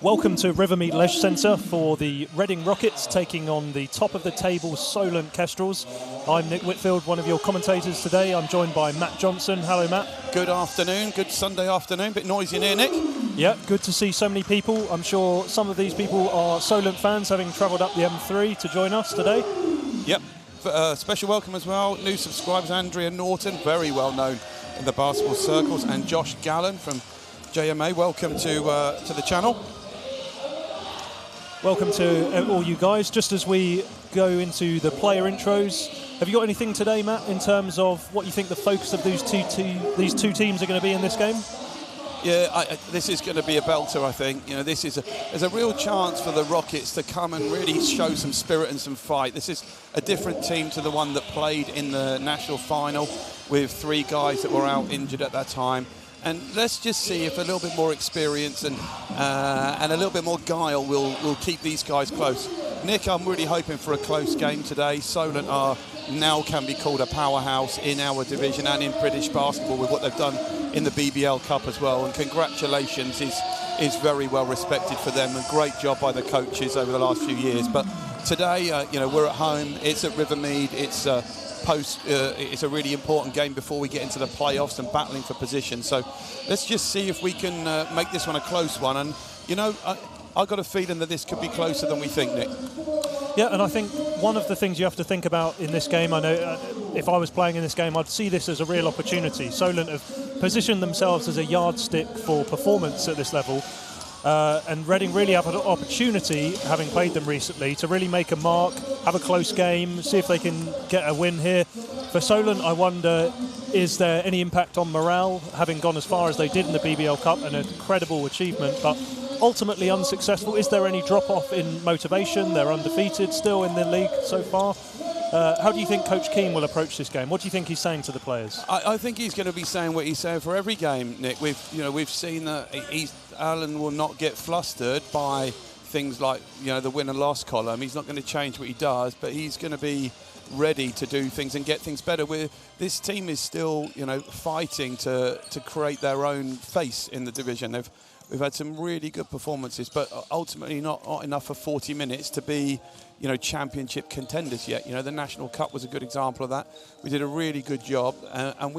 Welcome to Rivermead Leisure Centre for the Reading Rockets taking on the top of the table Solent Kestrels. I'm Nick Whitfield, one of your commentators today. I'm joined by Matt Johnson. Hello, Matt. Good afternoon, good Sunday afternoon. Bit noisy in here, Nick. Yeah, good to see so many people. I'm sure some of these people are Solent fans, having travelled up the M3 to join us today. Yep, special welcome as well. New subscribers, Andrea Norton, very well known in the basketball circles, and Josh Gallen from JMA. Welcome to the channel. Welcome to all you guys. Just as we go into the player intros, have you got anything today, Matt, in terms of what you think the focus of these two teams are going to be in this game? Yeah, this is going to be a belter, I think. You know, there's a real chance for the Rockets to come and really show some spirit and some fight. This is a different team to the one that played in the national final with 3 guys that were out injured at that time. And let's just see if a little bit more experience and a little bit more guile will keep these guys close. Nick, I'm really hoping for a close game today. Solent now can be called a powerhouse in our division and in British basketball with what they've done in the BBL Cup as well. And congratulations is very well respected for them. A great job by the coaches over the last few years. But today, we're at home. It's at Rivermead. It's it's a really important game before we get into the playoffs and battling for position. So let's just see if we can make this one a close one. And, I've got a feeling that this could be closer than we think, Nick. Yeah, and I think one of the things you have to think about in this game, I know if I was playing in this game, I'd see this as a real opportunity. Solent have positioned themselves as a yardstick for performance at this level. And Reading really have an opportunity, having played them recently, to really make a mark, have a close game, see if they can get a win here. For Solent, I wonder, is there any impact on morale, having gone as far as they did in the BBL Cup, an incredible achievement, but ultimately unsuccessful? Is there any drop-off in motivation? They're undefeated still in the league so far. How do you think Coach Keane will approach this game? What do you think he's saying to the players? I think he's going to be saying what he's saying for every game, Nick. We've seen that Alan will not get flustered by things like the win and loss column. He's not going to change what he does, but he's going to be ready to do things and get things better. This team is still fighting to create their own face in the division. We've had some really good performances, but ultimately not enough for 40 minutes to be, championship contenders yet. The National Cup was a good example of that. We did a really good job, and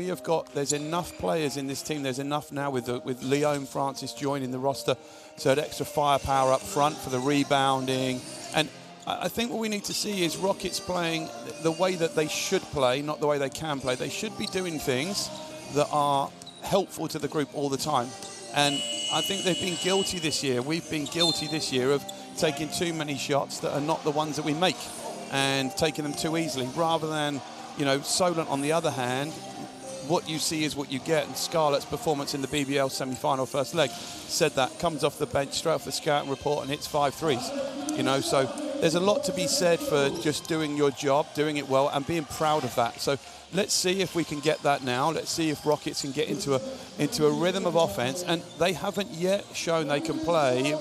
there's enough players in this team. There's enough now with Leon Francis joining the roster, so that extra firepower up front for the rebounding. And I think what we need to see is Rockets playing the way that they should play, not the way they can play. They should be doing things that are helpful to the group all the time. And I think they've been guilty this year. We've been guilty this year of taking too many shots that are not the ones that we make and taking them too easily. Rather than, Solent, on the other hand, what you see is what you get. And Scarlett's performance in the BBL semi-final first leg said that. Comes off the bench, straight off the scouting report, and hits 5 threes. So there's a lot to be said for just doing your job, doing it well, and being proud of that. So let's see if we can get that now. Let's see if Rockets can get into a rhythm of offense. And they haven't yet shown they can play.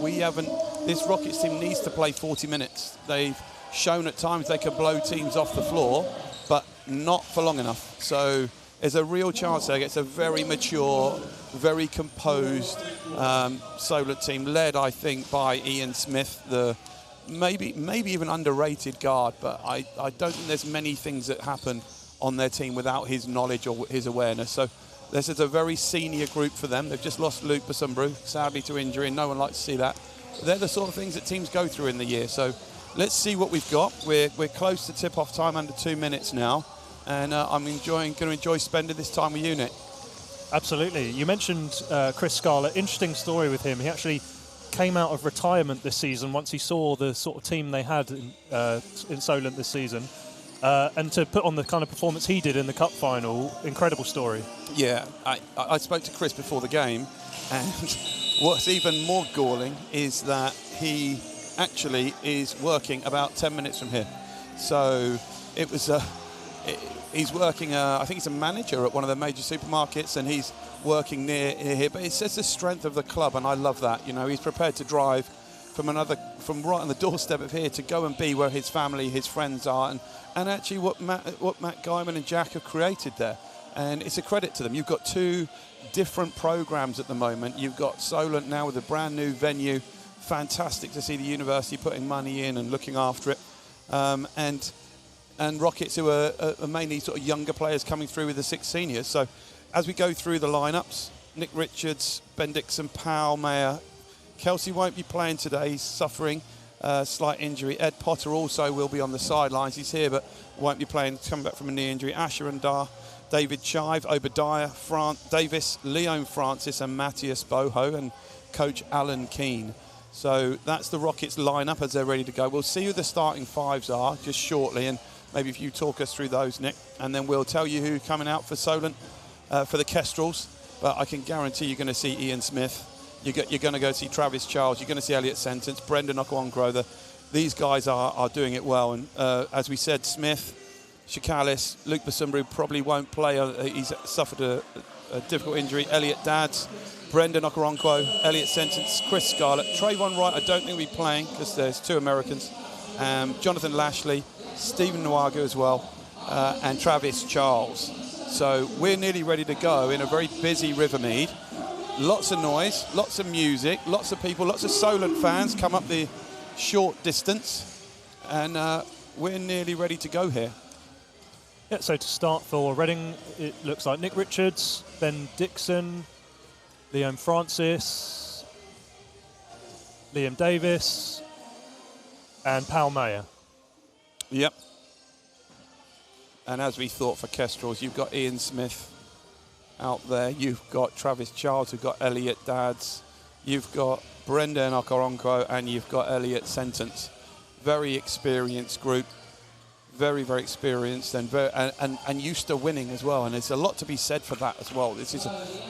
This Rockets team needs to play 40 minutes. They've shown at times they can blow teams off the floor, but not for long enough. So there's a real chance there. It's a very mature, very composed Solent team, led, I think, by Ian Smith, the maybe even underrated guard. But I don't think there's many things that happen on their team without his knowledge or his awareness. So this is a very senior group for them. They've just lost Luke Basumbru, sadly to injury, and no one likes to see that. But they're the sort of things that teams go through in the year. So let's see what we've got. We're close to tip-off time, under 2 minutes now. And I'm going to enjoy spending this time with you, Nick. Absolutely. You mentioned Chris Scarlett. Interesting story with him. He actually came out of retirement this season once he saw the sort of team they had in Solent this season. And to put on the kind of performance he did in the Cup final, incredible story. Yeah, I spoke to Chris before the game, and what's even more galling is that he actually is working about 10 minutes from here. So it was he's working, I think he's a manager at one of the major supermarkets, and he's working near here. But it says the strength of the club, and I love that. He's prepared to drive from right on the doorstep of here to go and be where his family, his friends are, and actually what Matt Guyman and Jack have created there. And it's a credit to them. You've got 2 different programs at the moment. You've got Solent now with a brand new venue fantastic to see the university putting money in and looking after it. And Rockets, who are mainly sort of younger players coming through with the 6 seniors. So as we go through the lineups, Nick Richards, Ben Dixon, Powell, Mayer. Kelsey won't be playing today. He's suffering a slight injury. Ed Potter also will be on the sidelines. He's here, but won't be playing. Coming back from a knee injury. Asher and Dar, David Chive, Obadiah, Davis, Leon Francis, and Matthias Boho, and coach Alan Keane. So that's the Rockets lineup as they're ready to go. We'll see who the starting 5s are just shortly, and maybe if you talk us through those, Nick, and then we'll tell you who's coming out for Solent, for the Kestrels. But I can guarantee you're going to see Ian Smith. You're going to go see Travis Charles. You're going to see Elliot Sentence, Brendan Okwongrother. These guys are doing it well. And as we said, Smith, Shakalis, Luke Basumbu probably won't play. He's suffered a difficult injury. Elliot Dadds, Brendan Okoronkwo, Elliot Sentence, Chris Scarlett. Trayvon Wright, I don't think will be playing because there's 2 Americans. Jonathan Lashley, Stephen Nwagu as well, and Travis Charles. So we're nearly ready to go in a very busy Rivermead. Lots of noise, lots of music, lots of people, lots of Solent fans come up the short distance, and we're nearly ready to go here. Yeah, so to start for Reading, it looks like Nick Richards, Ben Dixon, Liam Francis, Liam Davis, and Powell Mayer. Yep. And as we thought for Kestrels, you've got Ian Smith out there. You've got Travis Charles, you've got Elliot Dadds, you've got Brendan Okoronkwo, and you've got Elliot Sentence. Very experienced group, very, very experienced, and used to winning as well. And there's a lot to be said for that as well.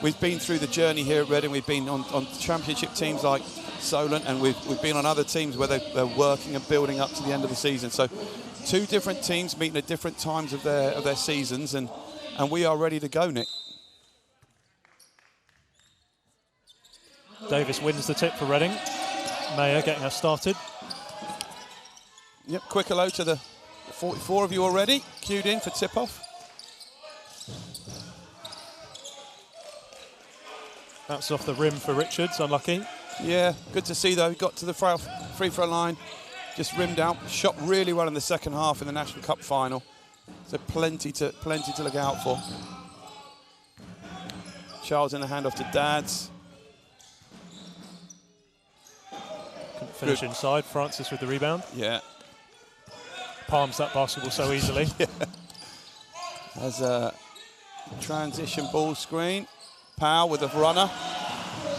We've been through the journey here at Reading. We've been on championship teams like Solent, and we've been on other teams where they're working and building up to the end of the season. So 2 different teams meeting at different times of their seasons, and we are ready to go, Nick. Davis wins the tip for Reading. Mayer getting us started. Yep, quick hello to the 44 of you already, queued in for tip-off. That's off the rim for Richards, unlucky. Yeah, good to see though. Got to the free throw line, just rimmed out. Shot really well in the second half in the National Cup final. So plenty to look out for. Charles in the handoff to Dadds. Couldn't finish inside. Francis with the rebound. Yeah. Palms that basketball so easily. Yeah. As a transition ball screen. Powell with a runner.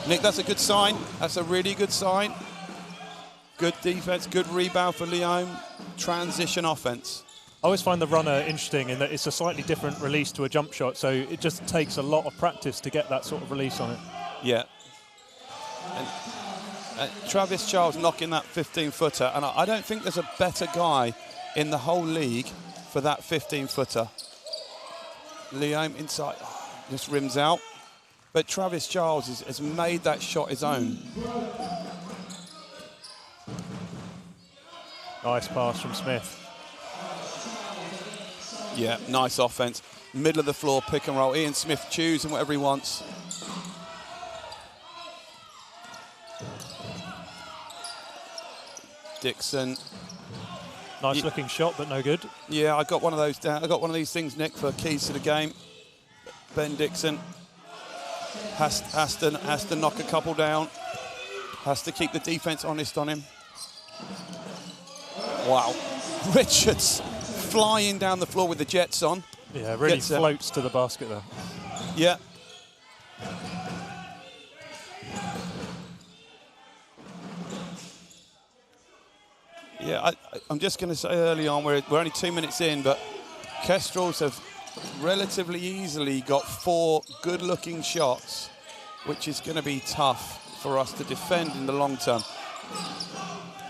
Nick, that's a good sign. That's a really good sign. Good defense, good rebound for Leon. Transition offense. I always find the runner interesting in that it's a slightly different release to a jump shot, so it just takes a lot of practice to get that sort of release on it. Yeah. And Travis Charles knocking that 15-footer, and I don't think there's a better guy in the whole league for that 15-footer. Liam inside, just rims out. But Travis Charles has made that shot his own. Nice pass from Smith. Yeah, nice offense. Middle of the floor, pick and roll. Ian Smith choosing whatever he wants. Dixon. Nice looking shot, but no good. Yeah, I got one of those down. I got one of these things, Nick, for keys to the game. Ben Dixon has to knock a couple down. Has to keep the defense honest on him. Wow. Richards flying down the floor with the jets on. Yeah, really floats to the basket there. Yeah. Yeah, I'm just going to say early on, we're only 2 minutes in, but Kestrels have relatively easily got 4 good-looking shots, which is going to be tough for us to defend in the long term.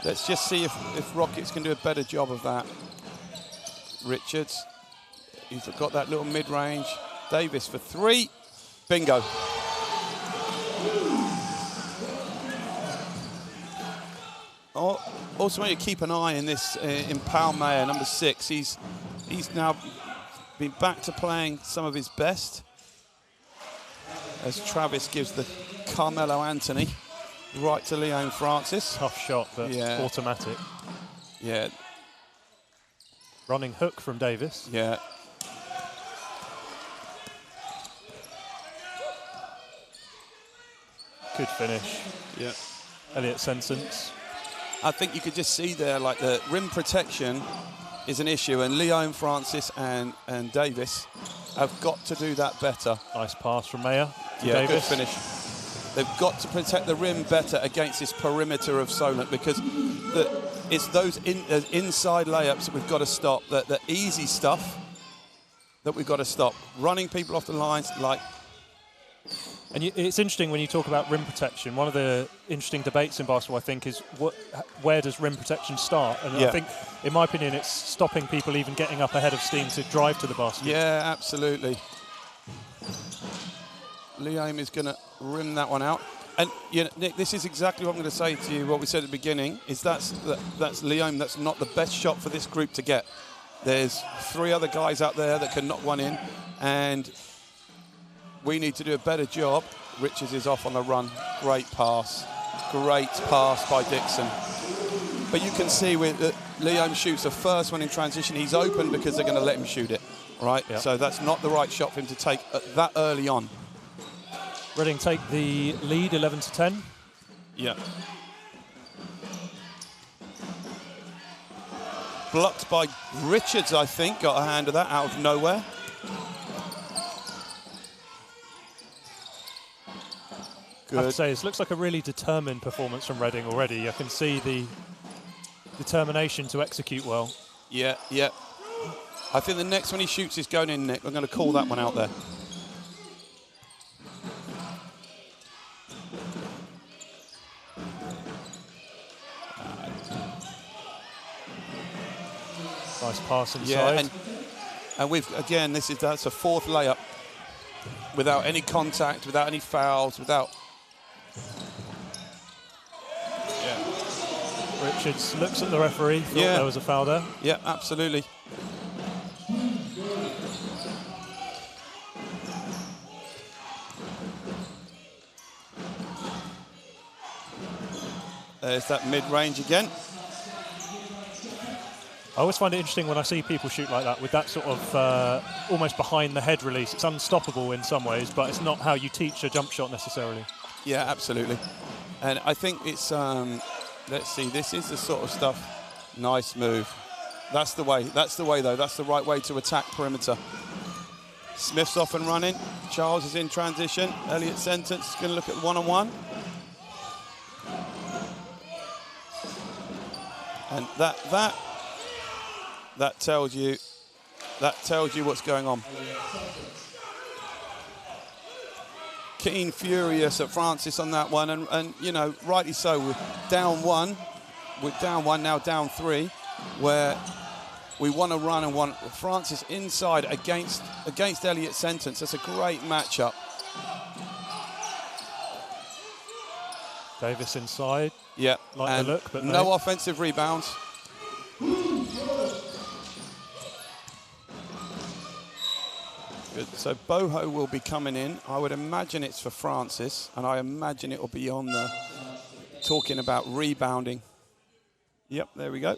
Let's just see if Rockets can do a better job of that. Richards, he's got that little mid-range. Davis for 3. Bingo. Also want you to keep an eye in this in Powell Mayer, number 6. He's now been back to playing some of his best as Travis gives the Carmelo Anthony. right to Leon Francis. Tough shot, but Yeah. automatic. Yeah, Running hook from Davis. yeah. Good finish. Yeah. Elliot sentence. I think you could just see there, like, the rim protection is an issue, and Leon Francis and Davis have got to do that better. Nice pass from Mayer to Yeah, Davis. good finish. They've got to protect the rim better against this perimeter of Solent, because it's those inside layups that we've got to stop. The easy stuff that we've got to stop. Running people off the lines, like... And it's interesting when you talk about rim protection. One of the interesting debates in basketball, I think, is where does rim protection start? And Yeah. I think, in my opinion, it's stopping people even getting up ahead of steam to drive to the basket. Yeah, absolutely. Liam is going to rim that one out. And, you know, Nick, this is exactly what I'm going to say to you, what we said at the beginning, is that's Liam, that's not the best shot for this group to get. There's 3 other guys out there that can knock one in, and we need to do a better job. Richards is off on the run. Great pass by Dixon. But you can see with Liam shoots the first one in transition. He's open because they're going to let him shoot it, right? Yep. So that's not the right shot for him to take that early on. Reading take the lead, 11-10. Yeah. Blocked by Richards, I think. Got a hand of that out of nowhere. I have to Good. say, this looks like a really determined performance from Reading already. I can see the determination to execute well. Yeah, yeah. I think the next one he shoots is going in, Nick. I'm going to call that one out there. Nice pass inside. Yeah, and we've, again, that's a 4th layup without any contact, without any fouls, without... Yeah. Richards looks at the referee, thought there was a foul there. Yeah, absolutely. There's that mid-range again. I always find it interesting when I see people shoot like that, with that sort of almost behind the head release. It's unstoppable in some ways, but it's not how you teach a jump shot necessarily. Yeah, absolutely. And I think it's, let's see, this is the sort of stuff. Nice move. That's the way though. That's the right way to attack perimeter. Smith's off and running. Charles is in transition. Elliot Sentence is going to look at one-on-one. And that tells you what's going on. Keane furious at Francis on that one, and you know, rightly so. We're down one, now down 3, where we want to run and want Francis inside against Elliot Sentence. That's a great matchup. Davis inside. Yeah, like and the look, but no offensive rebounds. Good. So Boho will be coming in. I would imagine it's for Francis, and I imagine it will be on the talking about rebounding. Yep, there we go.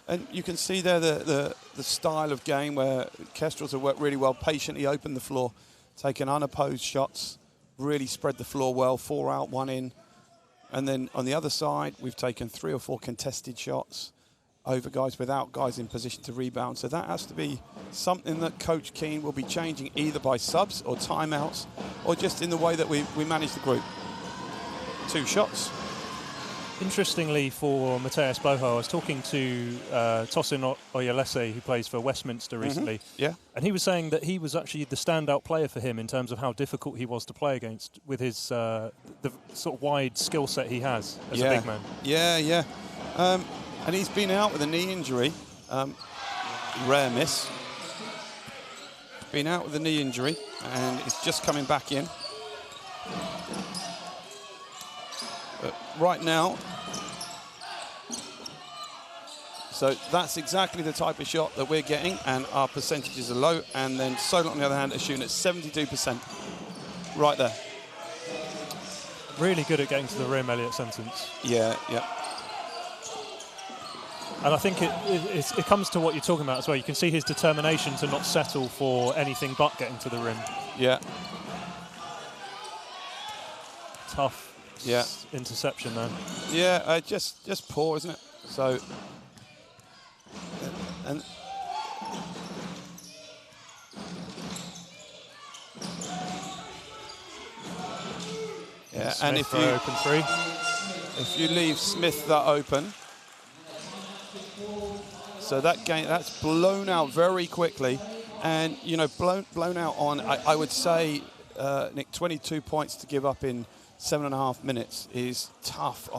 And you can see there the style of game where Kestrels have worked really well, patiently opened the floor, taken unopposed shots, really spread the floor well, 4 out, 1 in. And then on the other side, we've taken 3 or 4 contested shots over guys without guys in position to rebound. So that has to be something that Coach Keane will be changing either by subs or timeouts or just in the way that we manage the group. 2 shots. Interestingly for Mateus Boho, I was talking to Tosin Oyelese, who plays for Westminster recently. Yeah. And he was saying that he was actually the standout player for him in terms of how difficult he was to play against with his the sort of wide skill set he has as a big man. Yeah. And he's been out with a knee injury. Rare miss. Been out with a knee injury and is just coming back in. But right now, so that's exactly the type of shot that we're getting, and our percentages are low. And then Solent, on the other hand, are shooting at 72%. Right there. Really good at getting to the rim, Elliot Sentence. Yeah, yeah. And I think it comes to what you're talking about as well. You can see his determination to not settle for anything but getting to the rim. Yeah. Tough interception there. Yeah, just poor, isn't it? So, and yeah, Smith and if you open three, if you leave Smith that open, so that's blown out very quickly, and you know blown out on I would say Nick, 22 points to give up in 7.5 minutes is tough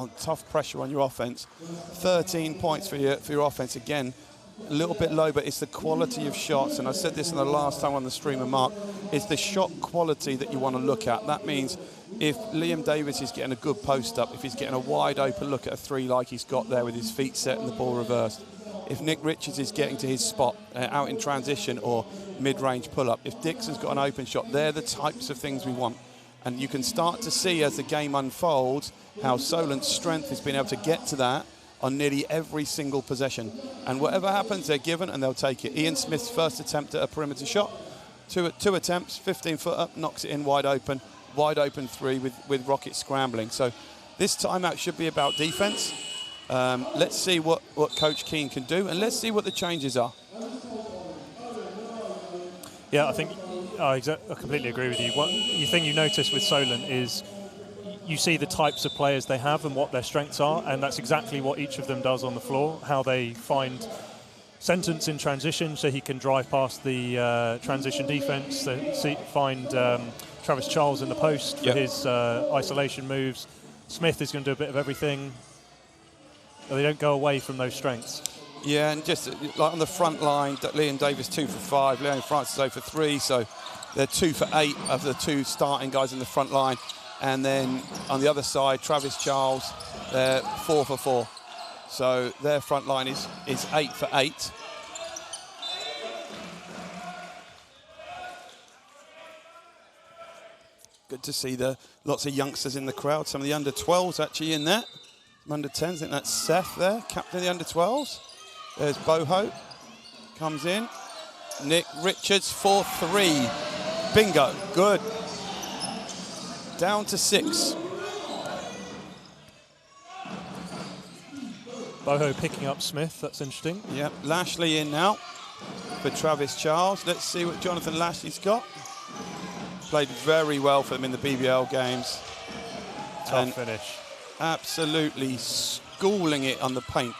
pressure on your offense. 13 points for your offense, again a little bit low, but it's the quality of shots, and I said this in the last time on the streamer, Mark, it's the shot quality that you want to look at. That means if Liam Davis is getting a good post up, if he's getting a wide open look at a three like he's got there with his feet set and the ball reversed, if Nick Richards is getting to his spot out in transition or mid-range pull-up, if Dixon's got an open shot, they're the types of things we want. And you can start to see as the game unfolds how Solent's strength has been able to get to that on nearly every single possession. And whatever happens, they're given and they'll take it. Ian Smith's first attempt at a perimeter shot, two attempts, 15-foot up, knocks it in wide open three with Rocket scrambling. So this timeout should be about defense. Let's see what Coach Keane can do, and let's see what the changes are. Yeah, I think I completely agree with you. What you think you notice with Solent is you see the types of players they have and what their strengths are, and that's exactly what each of them does on the floor, how they find Sentence in transition so he can drive past the transition defense, find Travis Charles in the post for his isolation moves. Smith is going to do a bit of everything. They don't go away from those strengths. Yeah, and just like on the front line, Liam Davis 2 for 5, Leon Francis 0 for 3, so they're 2 for 8 of the two starting guys in the front line. And then on the other side, Travis Charles, they're 4 for 4. So their front line is 8 for 8. Good to see lots of youngsters in the crowd. Some of the under-12s actually in there. Some under-10s, I think that's Seth there, captain of the under-12s. There's Boho, comes in. Nick Richards, 4-3. Bingo, good. Down to 6. Boho picking up Smith, that's interesting. Yep, Lashley in now for Travis Charles. Let's see what Jonathan Lashley's got. Played very well for them in the BBL games. Tough finish. Absolutely schooling it on the paint.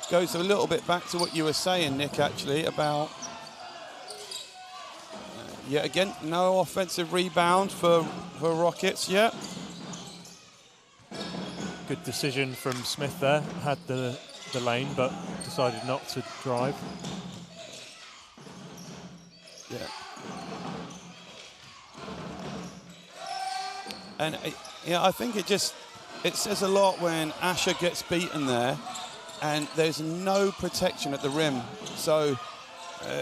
Goes a little bit back to what you were saying, Nick, actually, about yet again, no offensive rebound for Rockets yet. Good decision from Smith there. Had the lane, but decided not to drive. Yeah. And I think it says a lot when Asher gets beaten there, and there's no protection at the rim. So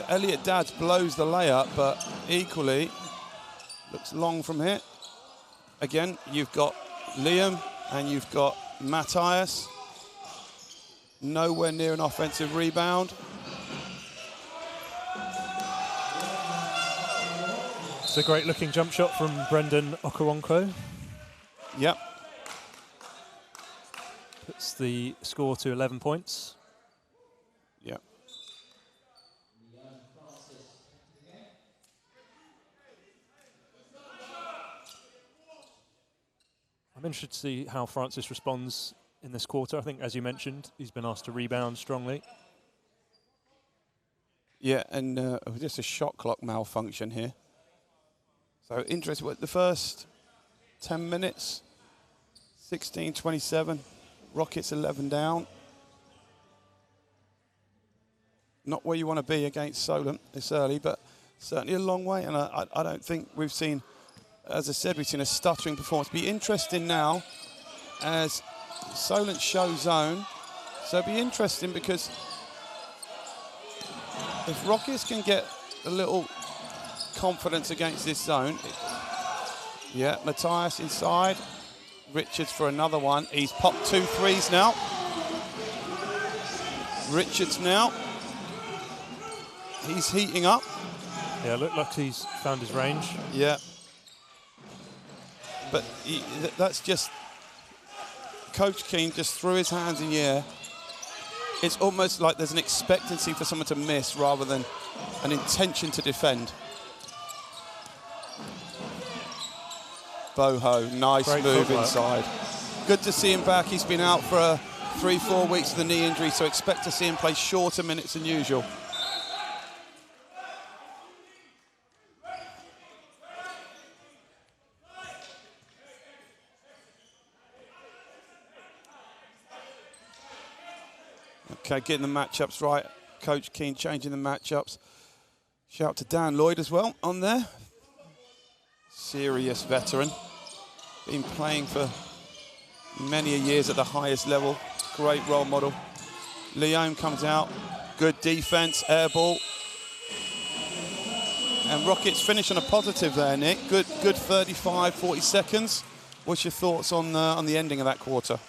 Elliot Dadds blows the layup, but equally looks long from here. Again, you've got Liam and you've got Matthias. Nowhere near an offensive rebound. It's a great looking jump shot from Brendan Okoronkwo. Yep. Puts the score to 11 points. Yep. I'm interested to see how Francis responds in this quarter. I think, as you mentioned, he's been asked to rebound strongly. Yeah, and just a shot clock malfunction here. So interesting, what the first 10 minutes, 16-27, Rockets 11 down. Not where you want to be against Solent this early, but certainly a long way, and I don't think we've seen, as I said, we've seen a stuttering performance. Be interesting now as Solent show zone, so it'll be interesting because if Rockets can get a little confidence against this zone, Yeah, Matthias inside. Richards for another one. He's popped 2 threes now. Richards now. He's heating up. Yeah, look like he's found his range. Yeah. But that's just... Coach Keane just threw his hands in the air. It's almost like there's an expectancy for someone to miss rather than an intention to defend. Boho, nice Great move footwork. inside. Good to see him back. He's been out for 3-4 weeks with a knee injury, so expect to see him play shorter minutes than usual. Okay, getting the matchups right. Coach Keane changing the matchups. Shout out to Dan Lloyd as well on there. Serious veteran. Been playing for many years at the highest level. Great role model. Leone comes out. Good defense, air ball. And Rockets finish on a positive there, Nick. Good 35, 40 seconds. What's your thoughts on the ending of that quarter?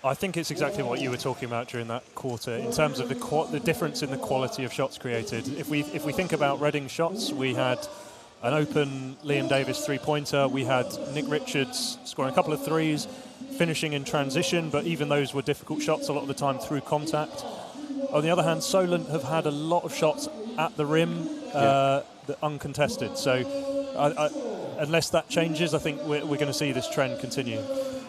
I think it's exactly what you were talking about during that quarter in terms of the difference in the quality of shots created. If we think about Reading shots, we had an open Liam Davis three-pointer. We had Nick Richards scoring a couple of threes, finishing in transition, but even those were difficult shots a lot of the time through contact. On the other hand, Solent have had a lot of shots at the rim that uncontested. So unless that changes, I think we're going to see this trend continue.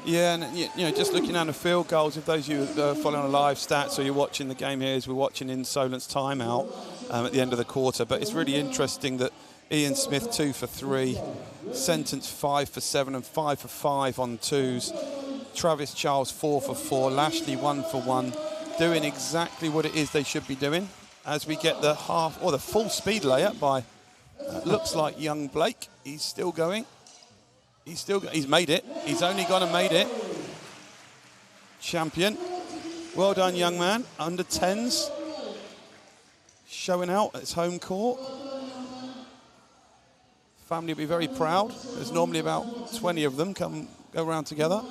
Yeah, and you know, just looking at the field goals, if those of you that are following on live stats or you're watching the game here as we're watching in Solent's timeout at the end of the quarter, but it's really interesting that Ian Smith 2 for 3, Sentence 5 for 7 and 5 for 5 on twos, Travis Charles 4 for 4, Lashley 1 for 1, doing exactly what it is they should be doing as we get the half or the full speed layup by looks like young Blake. He's still going. He's made it. He's only gone and made it. Champion. Well done, young man. Under 10s. Showing out at his home court. Family will be very proud. There's normally about 20 of them go around together.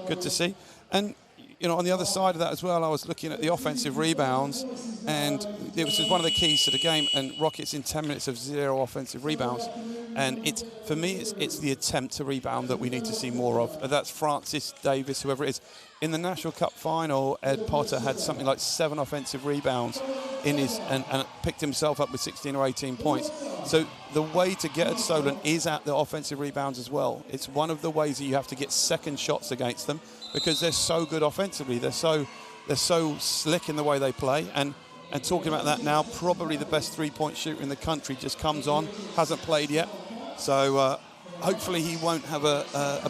Good to see. And, you know, on the other side of that as well, I was looking at the offensive rebounds, and it was one of the keys to the game, and Rockets in 10 minutes of 0 offensive rebounds. And it's, for me, it's the attempt to rebound that we need to see more of. That's Francis Davis, whoever it is. In the National Cup final, Ed Potter had something like 7 offensive rebounds in his and picked himself up with 16 or 18 points. So the way to get at Solent is at the offensive rebounds as well. It's one of the ways that you have to get second shots against them because they're so good offensively. They're so slick in the way they play. And talking about that now, probably the best three-point shooter in the country just comes on, hasn't played yet. So hopefully he won't have a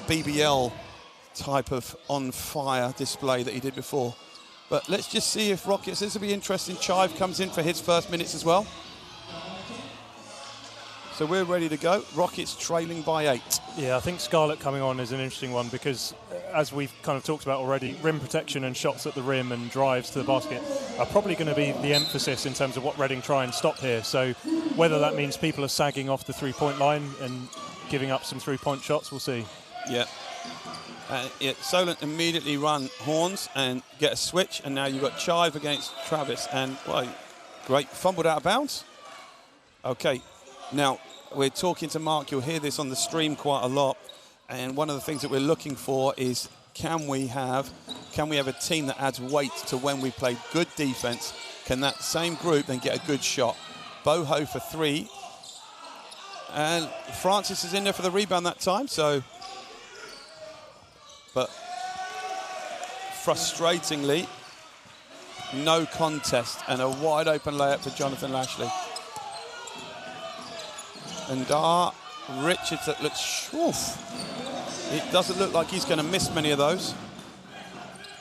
BBL type of on-fire display that he did before. But let's just see if Rockets, this will be interesting. Chive comes in for his first minutes as well. So we're ready to go. Rockets trailing by 8. Yeah, I think Scarlett coming on is an interesting one because, as we've kind of talked about already, rim protection and shots at the rim and drives to the basket are probably going to be the emphasis in terms of what Reading try and stop here. So whether that means people are sagging off the three-point line and giving up some three-point shots, we'll see. Yeah. Solent immediately run horns and get a switch, and now you've got Chive against Travis, and well, great, fumbled out of bounds. Okay, now we're talking to Mark. You'll hear this on the stream quite a lot, and one of the things that we're looking for is can we have a team that adds weight to when we play good defense? Can that same group then get a good shot? Boho for 3, and Francis is in there for the rebound that time. So. But frustratingly, no contest and a wide open layup for Jonathan Lashley. And Richards that looks, it doesn't look like he's going to miss many of those.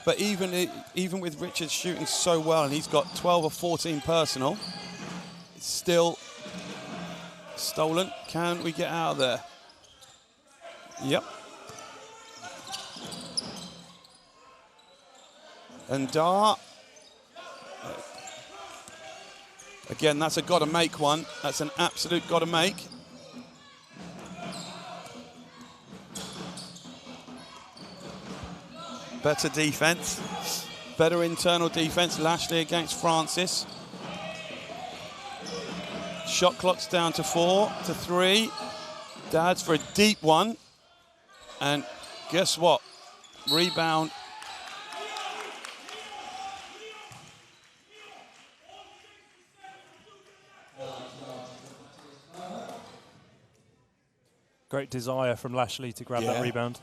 But even with Richards shooting so well, and he's got 12 or 14 personal, it's still stolen. Can we get out of there? Yep. And again, that's a got to make one. That's an absolute got to make. better defense, better internal defense. Lashley against Francis. Shot clock's down to 4 to 3. Dad's for a deep one. And guess what? Rebound. Great desire from Lashley to grab that rebound.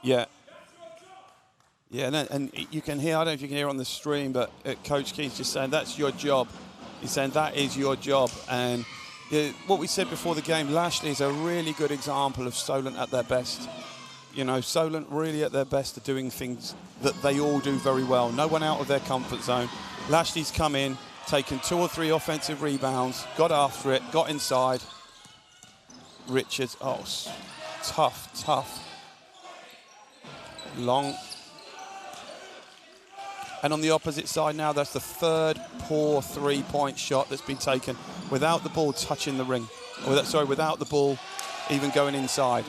Yeah. Yeah, and you can hear, I don't know if you can hear on the stream, but Coach Keith's just saying, that's your job. He's saying, that is your job. And what we said before the game, Lashley is a really good example of Solent at their best. You know, Solent really at their best at doing things that they all do very well. No one out of their comfort zone. Lashley's come in, taken 2 or 3 offensive rebounds, got after it, got inside. Richards, oh, tough. Long. And on the opposite side now, that's the 3rd poor 3-point shot that's been taken without the ball touching the ring. Without the ball even going inside.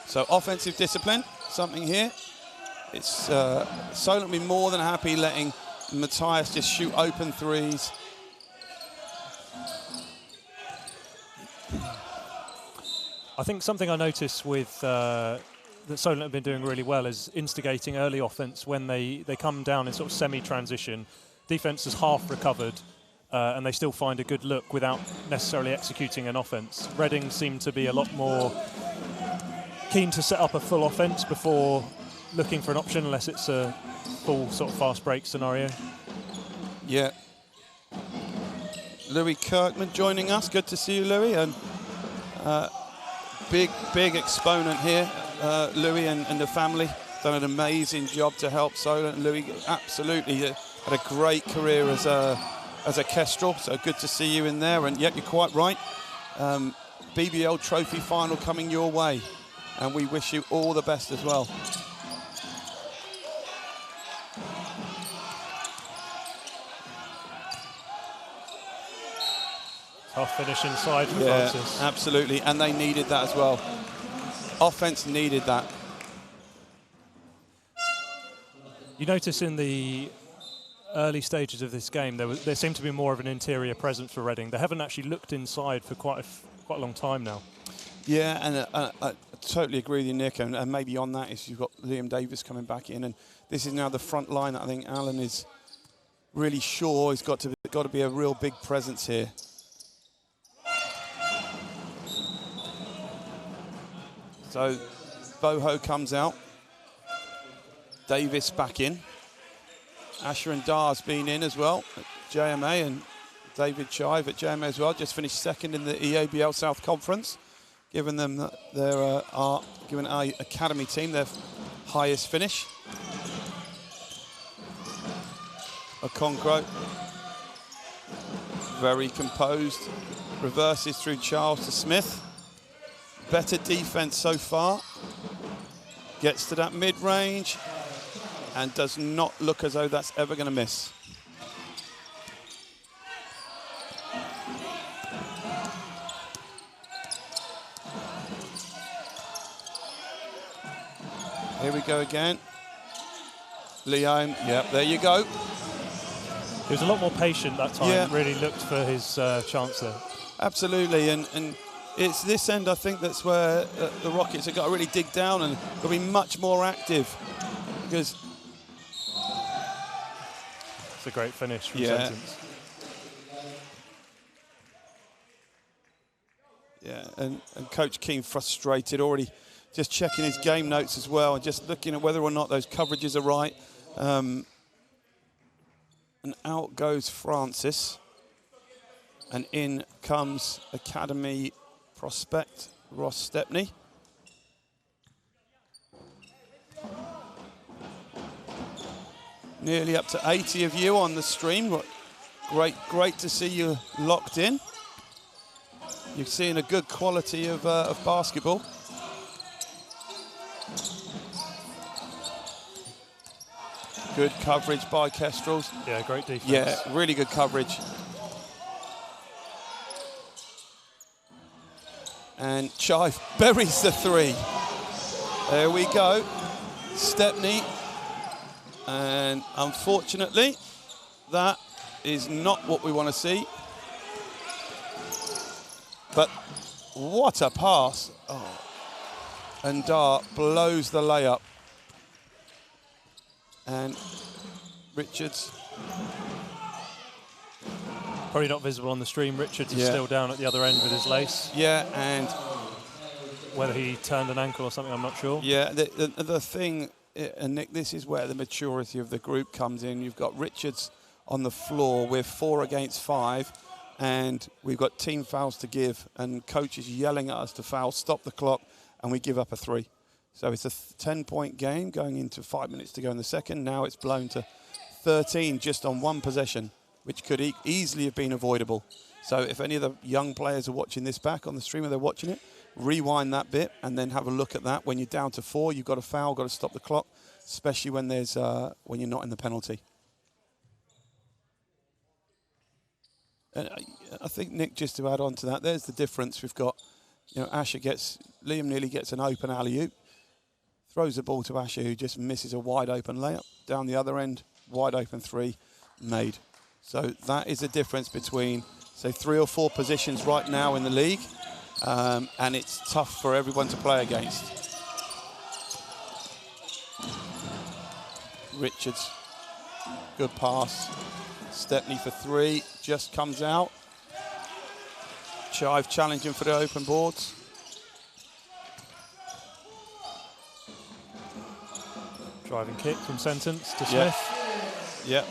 So offensive discipline, something here. It's Solent will be more than happy letting Matthias just shoot open threes. I think something I noticed with that Solent have been doing really well is instigating early offense when they come down in sort of semi-transition. Defense has half recovered and they still find a good look without necessarily executing an offense. Reading seem to be a lot more keen to set up a full offense before looking for an option, unless it's a full sort of fast break scenario. Yeah. Louis Kirkman joining us. Good to see you, Louis. And big exponent here. Louis and the family done an amazing job to help Solent. Louis absolutely had a great career as a Kestrel, so good to see you in there. And yep, you're quite right. BBL Trophy final coming your way, and we wish you all the best as well. Tough finish inside for Francis. Absolutely, and they needed that as well. Offense needed that. You notice in the early stages of this game, there seemed to be more of an interior presence for Reading. They haven't actually looked inside for quite a long time now. Yeah, and I totally agree with you, Nick. And maybe on that is you've got Liam Davis coming back in, and this is now the front line that I think Alan is really sure has got to be a real big presence here. So Boho comes out. Davis back in. Asher and Dar's been in as well at JMA, and David Chive at JMA as well. Just finished second in the EABL South Conference, giving them giving our academy team their highest finish. Okonkwo, very composed, reverses through Charles to Smith. Better defense so far. Gets to that mid-range and does not look as though that's ever going to miss. Here we go again. Leon, yep, there you go. He was a lot more patient that time, really looked for his chance there. Absolutely, and it's this end, I think, that's where the Rockets have got to really dig down and got to be much more active, because it's a great finish from Sentence. Yeah, and Coach Keane frustrated already, just checking his game notes as well and just looking at whether or not those coverages are right. And out goes Francis, and in comes Academy prospect Ross Stepney. Nearly up to 80 of you on the stream. Great to see you locked in. You're seeing a good quality of basketball. Good coverage by Kestrels. Yeah, great defense. Yeah, really good coverage. And Chive buries the three. There we go. Stepney. And unfortunately, that is not what we want to see. But what a pass. Oh. And Dart blows the layup. And Richards. Probably not visible on the stream. Richards is still down at the other end with his lace. Yeah, and whether he turned an ankle or something, I'm not sure. Yeah, the thing, and Nick, this is where the maturity of the group comes in. You've got Richards on the floor. We're 4 against 5, and we've got team fouls to give, and coaches yelling at us to foul, stop the clock, and we give up a 3. So it's a 10-point game going into 5 minutes to go in the second. Now it's blown to 13 just on one possession, which could easily have been avoidable. So if any of the young players are watching this back on the stream, or they're watching it, rewind that bit and then have a look at that. When you're down to 4, you've got to foul, got to stop the clock, especially when there's when you're not in the penalty. And I think, Nick, just to add on to that, there's the difference. We've got, Liam nearly gets an open alley-oop, throws the ball to Asher, who just misses a wide open layup. Down the other end, wide open 3 made. So that is the difference between, say, 3 or 4 positions right now in the league, and it's tough for everyone to play against. Richards, good pass. Stepney for 3, just comes out. Chive challenging for the open boards. Driving kick from Sentence to Smith. Yep.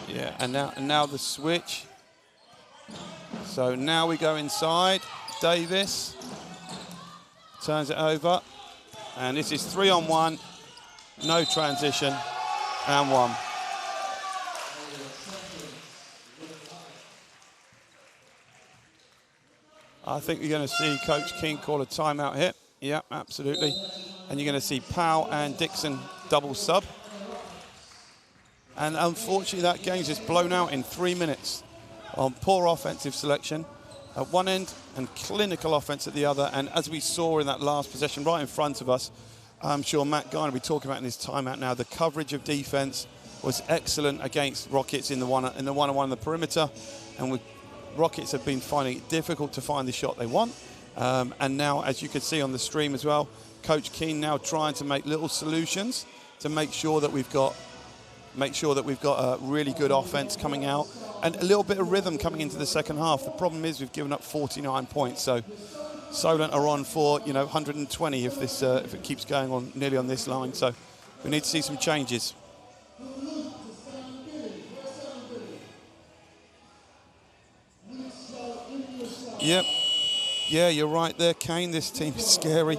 Yeah, and now the switch. So now we go inside. Davis turns it over, and this is 3-on-1, no transition, and 1. I think you're going to see Coach King call a timeout here. Yeah, absolutely. And you're going to see Powell and Dixon double sub. And unfortunately, that game's just blown out in 3 minutes on poor offensive selection at one end and clinical offense at the other. And as we saw in that last possession right in front of us, I'm sure Matt Guy will be talking about in his timeout now, the coverage of defense was excellent against Rockets in the one-on-one on the perimeter. And Rockets have been finding it difficult to find the shot they want. And now, as you can see on the stream as well, Coach Keane now trying to make little solutions to make sure that we've got a really good offense coming out and a little bit of rhythm coming into the second half. The problem is we've given up 49 points, so Solent are on for 120 if it keeps going on nearly on this line. So we need to see some changes. Yep. Yeah, you're right there, Kane. This team is scary.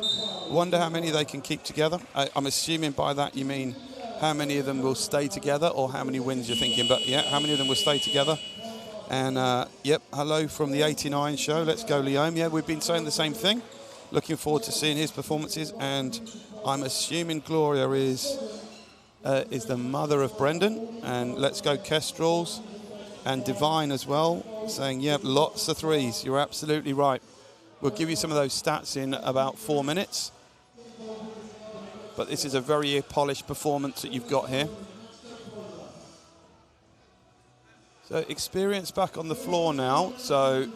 Wonder how many they can keep together. I'm assuming by that you mean how many of them will stay together, or how many wins you're thinking. But yeah, how many of them will stay together? And yep, hello from the 89 show. Let's go, Liam. Yeah, we've been saying the same thing. Looking forward to seeing his performances. And I'm assuming Gloria is the mother of Brendan. And let's go, Kestrels. And Divine as well, saying, yep, lots of 3s. You're absolutely right. We'll give you some of those stats in about 4 minutes. But this is a very polished performance that you've got here. So experience back on the floor now. So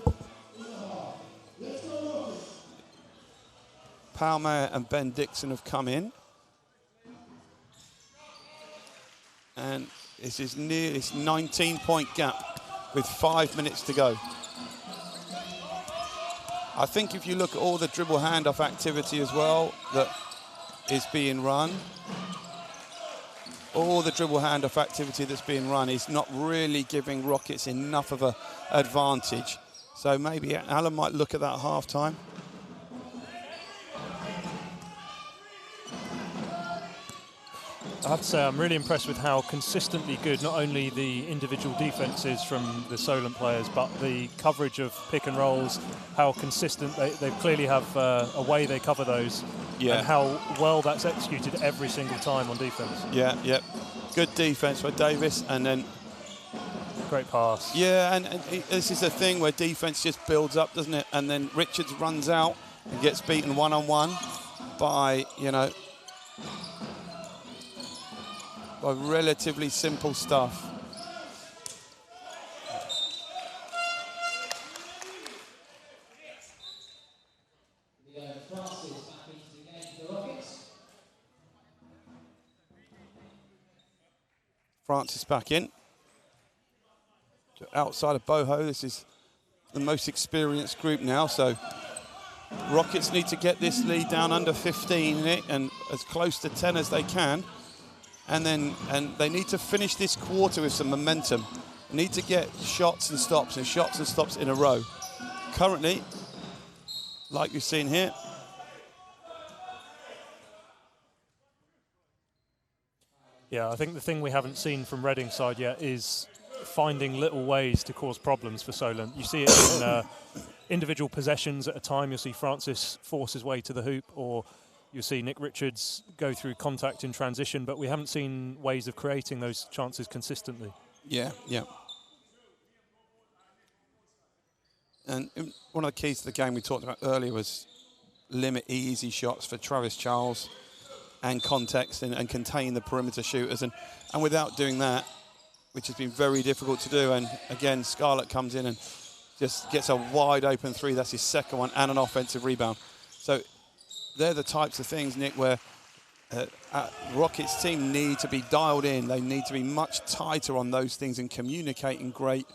Palmer and Ben Dixon have come in. And this is near this 19-point gap with 5 minutes to go. I think if you look at all the dribble handoff activity as well that is being run, all the dribble handoff activity that's being run is not really giving Rockets enough of an advantage. So maybe Alan might look at that at half-time. I have to say I'm really impressed with how consistently good not only the individual defense is from the Solent players, but the coverage of pick and rolls, how consistent they clearly have a way they cover those, and how well that's executed every single time on defense. Yeah, yeah. Good defense by Davis, and then Great pass. Yeah, and this is a thing where defense just builds up, doesn't it? And then Richards runs out and gets beaten one-on-one by, you know, by relatively simple stuff. Francis back in. Outside of Boho, this is the most experienced group now, so Rockets need to get this lead down under 15, Nick, and as close to 10 as they can. And they need to finish this quarter with some momentum. Need to get shots and stops in a row. Currently, like you've seen here, yeah, I think the thing we haven't seen from Reading side yet is finding little ways to cause problems for Solent. You see it in individual possessions at a time. You'll see Francis force his way to the hoop, or you'll see Nick Richards go through contact in transition, but we haven't seen ways of creating those chances consistently. Yeah. And one of the keys to the game we talked about earlier was limit easy shots for Travis Charles and context and contain the perimeter shooters. And without doing that, which has been very difficult to do, and again, Scarlett comes in and just gets a wide open three. That's his second one, and an offensive rebound. So they're the types of things, Nick, where Rockets team need to be dialed in. They need to be much tighter on those things and communicating great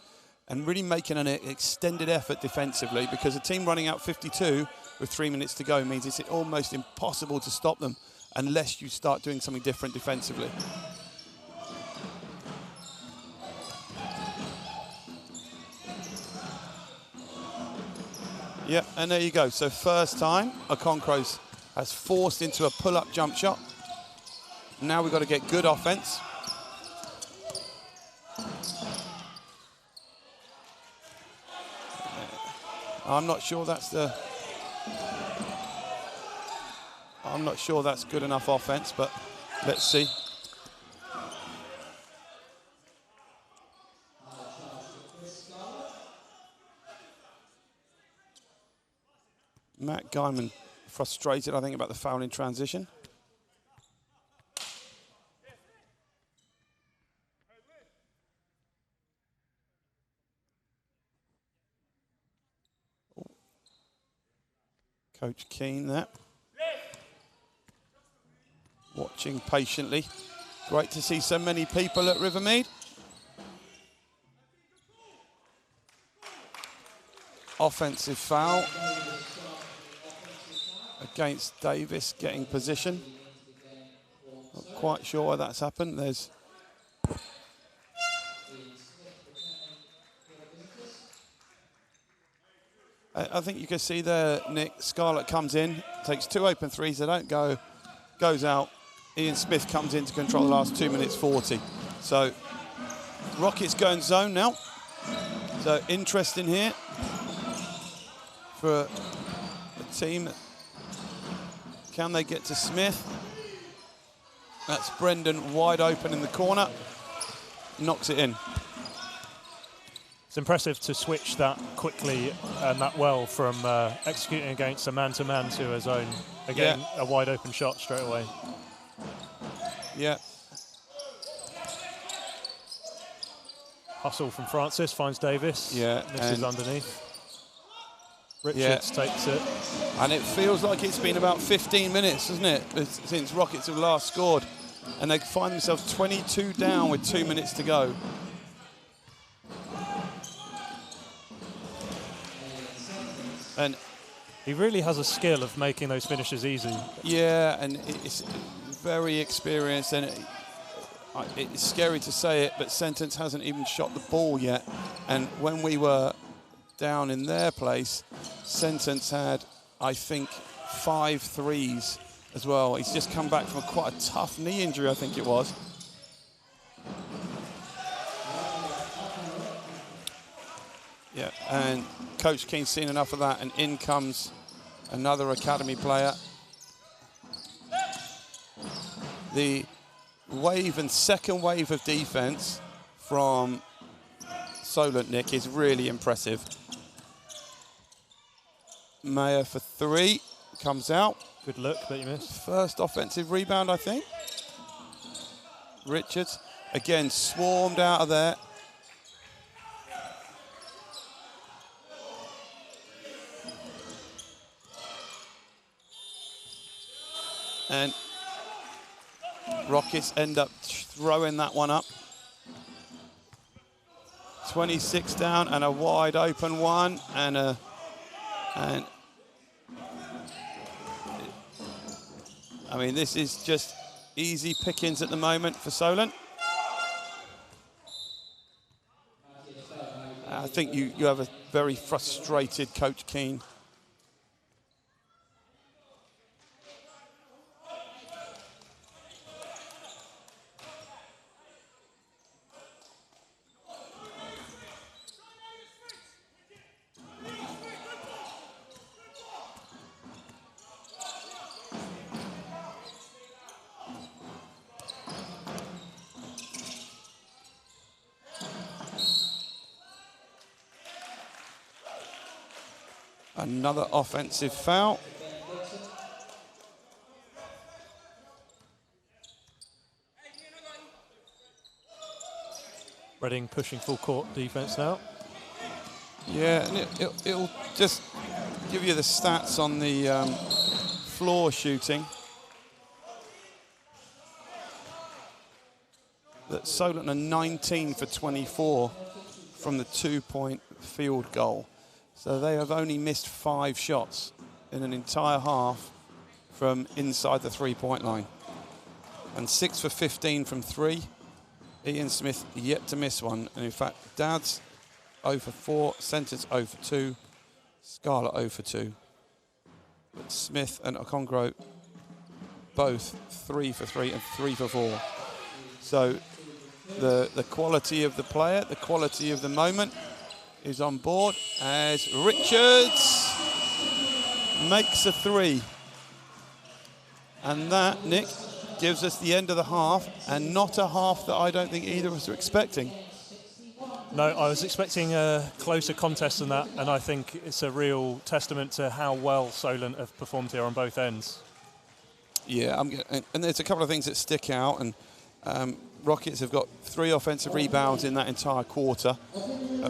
and really making an extended effort defensively, because a team running out 52 with 3 minutes to go means it's almost impossible to stop them unless you start doing something different defensively. Yeah, and there you go. So first time, Okonkwo's has forced into a pull-up jump shot. Now we've got to get good offense. I'm not sure that's good enough offense, but let's see. Matt Guyman frustrated, I think, about the foul in transition. Coach Keane there. Watching patiently. Great to see so many people at Rivermead. Offensive foul against Davis, getting position. Not quite sure why that's happened. I think you can see there, Nick, Scarlett comes in, takes two open threes, they don't go, goes out. Ian Smith comes in to control the last 2 minutes 40. So Rockets go in zone now. So interesting here for a team. Can they get to Smith? That's Brendan wide open in the corner. Knocks it in. It's impressive to switch that quickly and that well from executing against a man-to-man to a zone. Again, a wide open shot straight away. Yeah. Hustle from Francis, finds Davis. Yeah. Misses underneath. Richards takes it. And it feels like it's been about 15 minutes, doesn't it, since Rockets have last scored. And they find themselves 22 down with 2 minutes to go. And he really has a skill of making those finishes easy. Yeah, and it's very experienced, and it's scary to say it, but Sentence hasn't even shot the ball yet. And when we were down in their place, Sentence had, I think, 5 threes as well. He's just come back from quite a tough knee injury, I think it was. Yeah, and Coach Keane's seen enough of that, and in comes another academy player. The wave and second wave of defense from Solent, Nick, is really impressive. Mayer for 3, comes out. Good look that you missed. First offensive rebound, I think. Richards, again, swarmed out of there. And Rockets end up throwing that one up. 26 down and a wide open one and I mean, this is just easy pickings at the moment for Solent. I think you have a very frustrated Coach Keane. Another offensive foul. Reading pushing full court defence now. Yeah, and it'll just give you the stats on the floor shooting. That Solent are 19 for 24 from the 2-point field goal. So they have only missed 5 shots in an entire half from inside the 3-point line. And 6 for 15 from 3. Ian Smith yet to miss one. And in fact, Dad's 0 for 4, Centre's 0 for 2, Scarlett 0 for 2. But Smith and Okongro both 3 for 3 and 3 for 4. So the quality of the player, the quality of the moment is on board as Richards makes a 3. And that, Nick, gives us the end of the half, and not a half that I don't think either of us were expecting. No, I was expecting a closer contest than that, and I think it's a real testament to how well Solent have performed here on both ends. Yeah, and there's a couple of things that stick out, and Rockets have got 3 offensive rebounds in that entire quarter,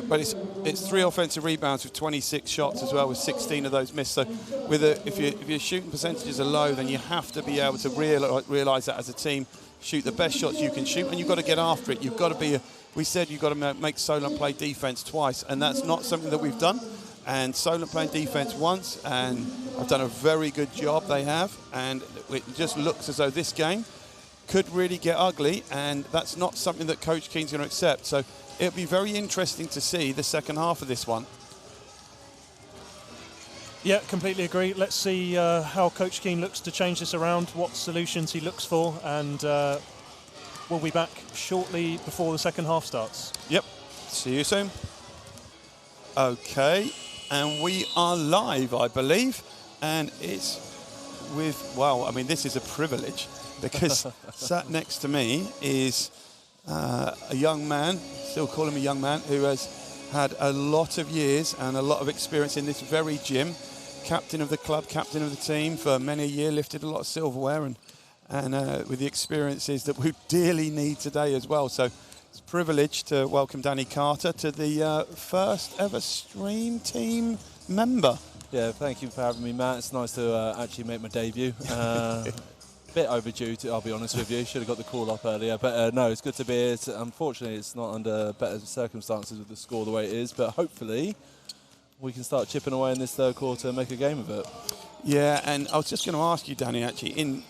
but it's 3 offensive rebounds with 26 shots as well, with 16 of those missed. So if your shooting percentages are low, then you have to be able to realise that as a team, shoot the best shots you can shoot, and you've got to get after it. You've got to be, we said you've got to make Solent play defence twice, and that's not something that we've done. And Solent playing defence once, and I've done a very good job, they have, and it just looks as though this game could really get ugly, and that's not something that Coach Keane's going to accept. So it'll be very interesting to see the second half of this one. Yeah, completely agree. Let's see how Coach Keane looks to change this around, what solutions he looks for, and we'll be back shortly before the second half starts. Yep, see you soon. Okay, and we are live, I believe, and it's with, well, I mean, this is a privilege, because sat next to me is a young man, still call him a young man, who has had a lot of years and a lot of experience in this very gym. Captain of the club, captain of the team for many a year, lifted a lot of silverware, and with the experiences that we dearly need today as well. So it's a privilege to welcome Danny Carter to the first ever Stream Team member. Yeah, thank you for having me, Matt. It's nice to actually make my debut. Bit overdue, I'll be honest with you. Should have got the call up earlier, but no, it's good to be here. Unfortunately, it's not under better circumstances with the score the way it is, but hopefully we can start chipping away in this third quarter and make a game of it. Yeah, and I was just going to ask you, Danny, actually,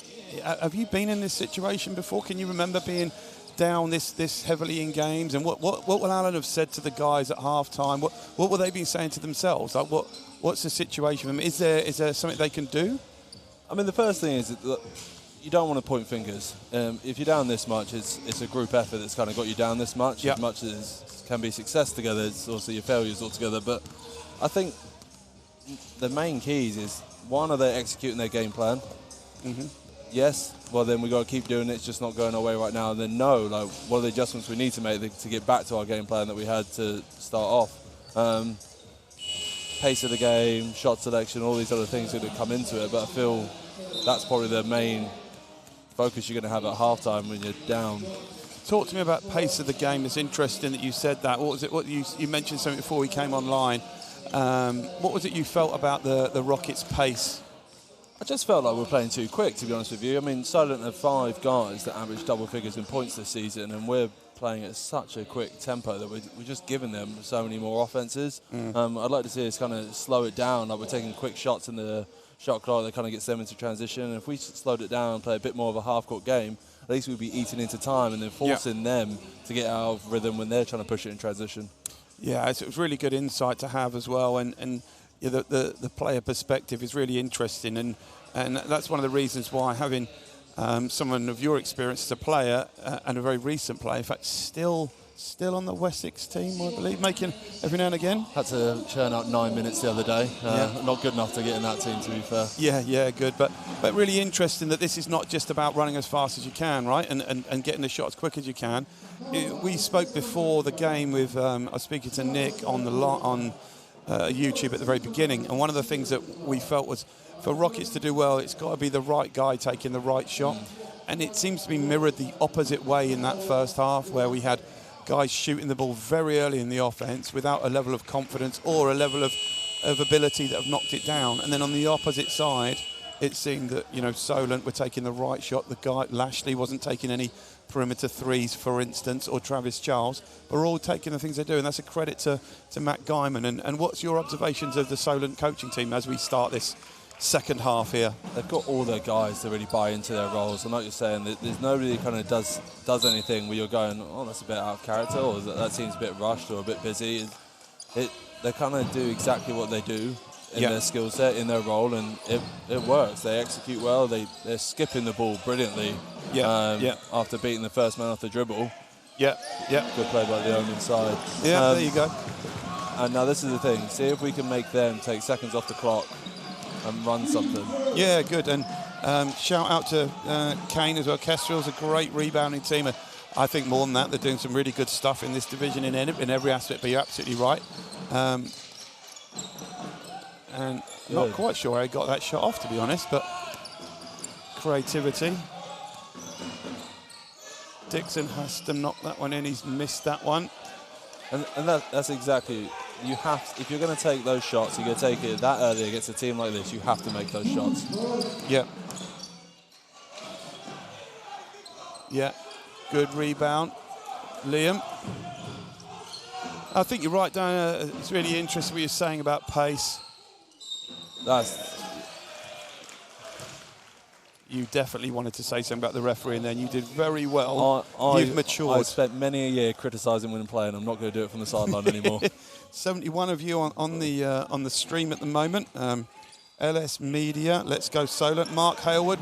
have you been in this situation before? Can you remember being down this heavily in games? And what will Alan have said to the guys at half-time? What will they be saying to themselves? Like, what's the situation for them? Is there something they can do? I mean, the first thing is that you don't want to point fingers. If you're down this much, it's a group effort that's kind of got you down this much. Yep. As much as can be success together, it's also your failures altogether. But I think the main keys is, one, are they executing their game plan? Mm-hmm. yes, well then we got to keep doing it. It's just not going our way right now. And then no, like what are the adjustments we need to make to get back to our game plan that we had to start off? Pace of the game, shot selection, all these other things that come into it. But I feel that's probably the main focus you're going to have at halftime when you're down. Talk to me about pace of the game. It's interesting that you said that. What was it? What you mentioned something before we came online. What was it you felt about the Rockets' pace? I just felt like we were playing too quick, to be honest with you. I mean, Solent have 5 guys that average double figures in points this season, and we're playing at such a quick tempo that we're just giving them so many more offences. I'd like to see us kind of slow it down. Like we're taking quick shots in the shot clock that kind of gets them into transition. And if we slowed it down and play a bit more of a half-court game, at least we'd be eating into time and then forcing them to get out of rhythm when they're trying to push it in transition. Yeah, it was really good insight to have as well, and the player perspective is really interesting, and that's one of the reasons why having someone of your experience as a player and a very recent player, in fact, still on the Wessex team, I believe, making every now and again. Had to churn out 9 minutes the other day. Not good enough to get in that team, to be fair. Yeah, good. But really interesting that this is not just about running as fast as you can, right, and getting the shot as quick as you can. We spoke before the game with, I was speaking to Nick on YouTube at the very beginning, and one of the things that we felt was for Rockets to do well, it's got to be the right guy taking the right shot. And it seems to be mirrored the opposite way in that first half, where we had guys shooting the ball very early in the offense without a level of confidence or a level of ability that have knocked it down. And then on the opposite side, it seemed that, Solent were taking the right shot. The guy, Lashley, wasn't taking any perimeter threes, for instance, or Travis Charles. But we're all taking the things they do, and that's a credit to Matt Guyman. And what's your observations of the Solent coaching team as we start this second half here? They've got all their guys to really buy into their roles, and like you're saying, there's nobody that kind of does anything where you're going, oh, that's a bit out of character, or that seems a bit rushed or a bit busy. They kind of do exactly what they do in their skill set, in their role, and it works. They execute well. They're skipping the ball brilliantly. After beating the first man off the dribble. Good play by the Omen side. There you go. And now this is the thing. See if we can make them take seconds off the clock and run something. Yeah, good. And shout out to Kane as well. Kestrels, a great rebounding team. I think more than that, they're doing some really good stuff in this division in every aspect, but you're absolutely right. And not quite sure how he got that shot off, to be honest, but creativity. Dixon has to knock that one in. He's missed that one. And that's exactly, you have, if you're going to take those shots, you're going to take it that early against a team like this, you have to make those shots. Good rebound. Liam. I think you're right, Dan. It's really interesting what you're saying about pace. You definitely wanted to say something about the referee, and then you did very well. You've matured. I've spent many a year criticising when playing. I'm not going to do it from the sideline anymore. 71 of you on the stream at the moment. LS Media, let's go Solent. Mark Hailwood,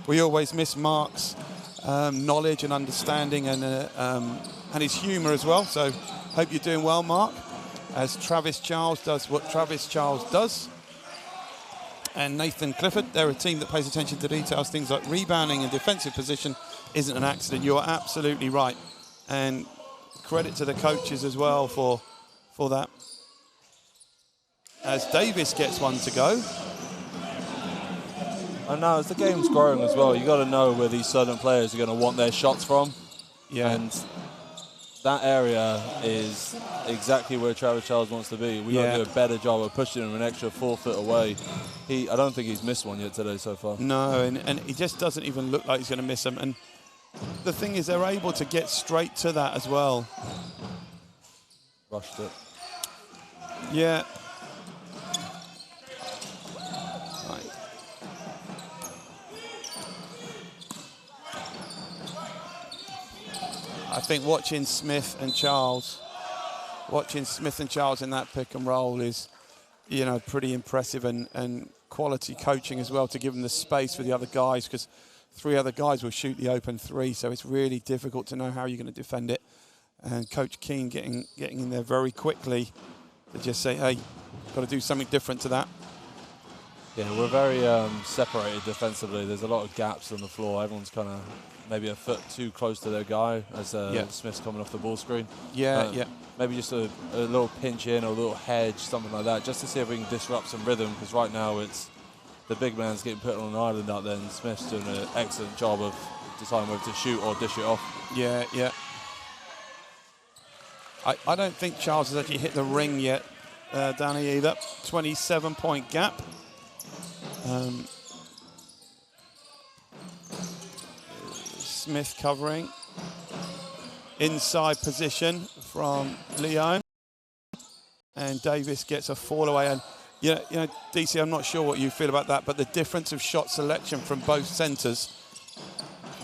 we always miss Mark's knowledge and understanding and his humour as well. So hope you're doing well, Mark. As Travis Charles does what Travis Charles does. And Nathan Clifford, they're a team that pays attention to details. Things like rebounding and defensive position isn't an accident. You are absolutely right. And credit to the coaches as well for that. As Davis gets one to go. And now as the game's growing as well, you've got to know where these certain players are going to want their shots from. And that area is exactly where Travis Charles wants to be. We've got to do a better job of pushing him an extra 4 foot away. I don't think he's missed one yet today so far. No, and he just doesn't even look like he's going to miss them. And the thing is, they're able to get straight to that as well. Rushed it. Yeah. I think watching Smith and Charles in that pick and roll is, pretty impressive and quality coaching as well to give them the space for the other guys, because 3 other guys will shoot the open 3, so it's really difficult to know how you're going to defend it. And Coach Keane getting in there very quickly to just say, hey, got to do something different to that. Yeah, we're very separated defensively. There's a lot of gaps on the floor. Everyone's kind of maybe a foot too close to their guy as Smith's coming off the ball screen. Yeah. Maybe just a little pinch in or a little hedge, something like that, just to see if we can disrupt some rhythm, because right now it's the big man's getting put on an island out there, and Smith's doing an excellent job of deciding whether to shoot or dish it off. Yeah. I don't think Charles has actually hit the ring yet, Danny, either. 27-point gap. Smith covering. Inside position from Leon. And Davis gets a fall away. And, you know, DC, I'm not sure what you feel about that, but the difference of shot selection from both centres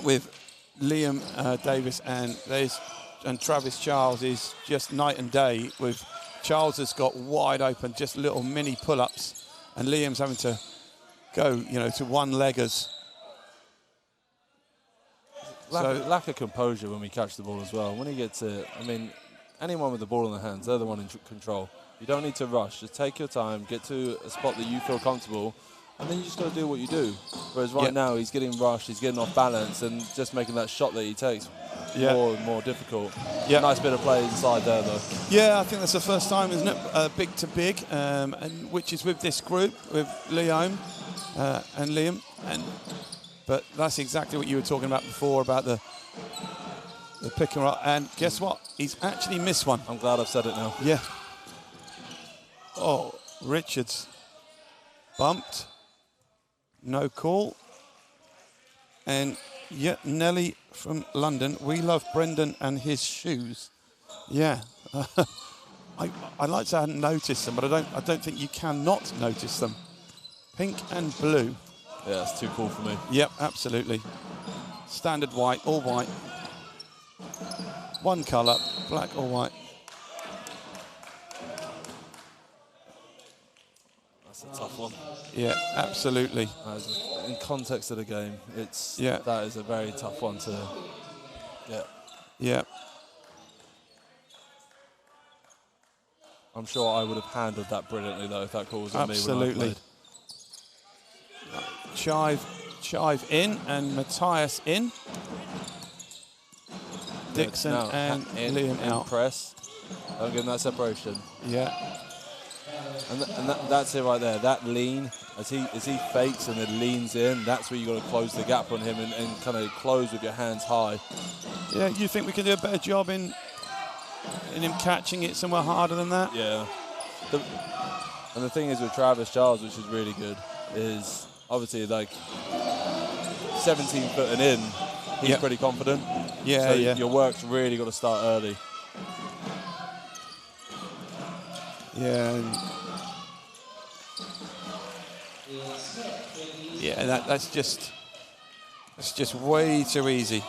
with Liam Davis and Travis Charles is just night and day. With Charles has got wide open, just little mini pull-ups, and Liam's having to go, you know, to one-leggers. Lack of composure when we catch the ball as well. When he gets it, I mean, anyone with the ball in their hands, they're the one in control. You don't need to rush. Just take your time, get to a spot that you feel comfortable, and then you just got to do what you do. Whereas right now, he's getting rushed, he's getting off balance, and just making that shot that he takes more and more difficult. Nice bit of play inside there, though. Yeah, I think that's the first time, isn't it? Big to big, and which is with this group, with Liam and Liam. But that's exactly what you were talking about before, about the pick and roll. And guess what? He's actually missed one. I'm glad I've said it now. Yeah. Oh, Richards bumped. No call. And Nelly from London. We love Brendan and his shoes. Yeah. I like to hadn't noticed them, but I don't think you cannot notice them. Pink and blue. Yeah, that's too cool for me. Yep, absolutely. Standard white, all white. One colour, black or white. That's a tough one. Yeah, absolutely. In context of the game, that is a very tough one to get. Yeah. I'm sure I would have handled that brilliantly, though, if that call was on me when I played. Chive in, and Matthias in. Dixon and Liam out. Press. Don't give him that separation. Yeah. And that's it right there. That lean, as he fakes and then leans in, that's where you got to close the gap on him and kind of close with your hands high. Yeah, you think we can do a better job in him catching it somewhere harder than that? Yeah. And the thing is with Travis Charles, which is really good, is obviously like 17 foot and in, he's pretty confident. Yeah, so your work's really got to start early. Yeah. That's just way too easy.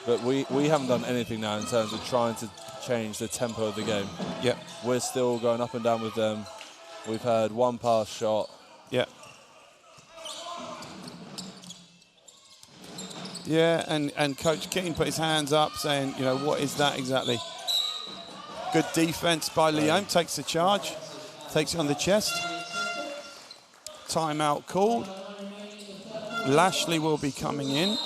But we haven't done anything now in terms of trying to change the tempo of the game. Yeah. We're still going up and down with them. We've had one pass shot. Yeah. Yeah, and Coach Keane put his hands up saying, you know, what is that exactly? Good defense by Leon, takes the charge, takes it on the chest. Timeout called. Lashley will be coming in,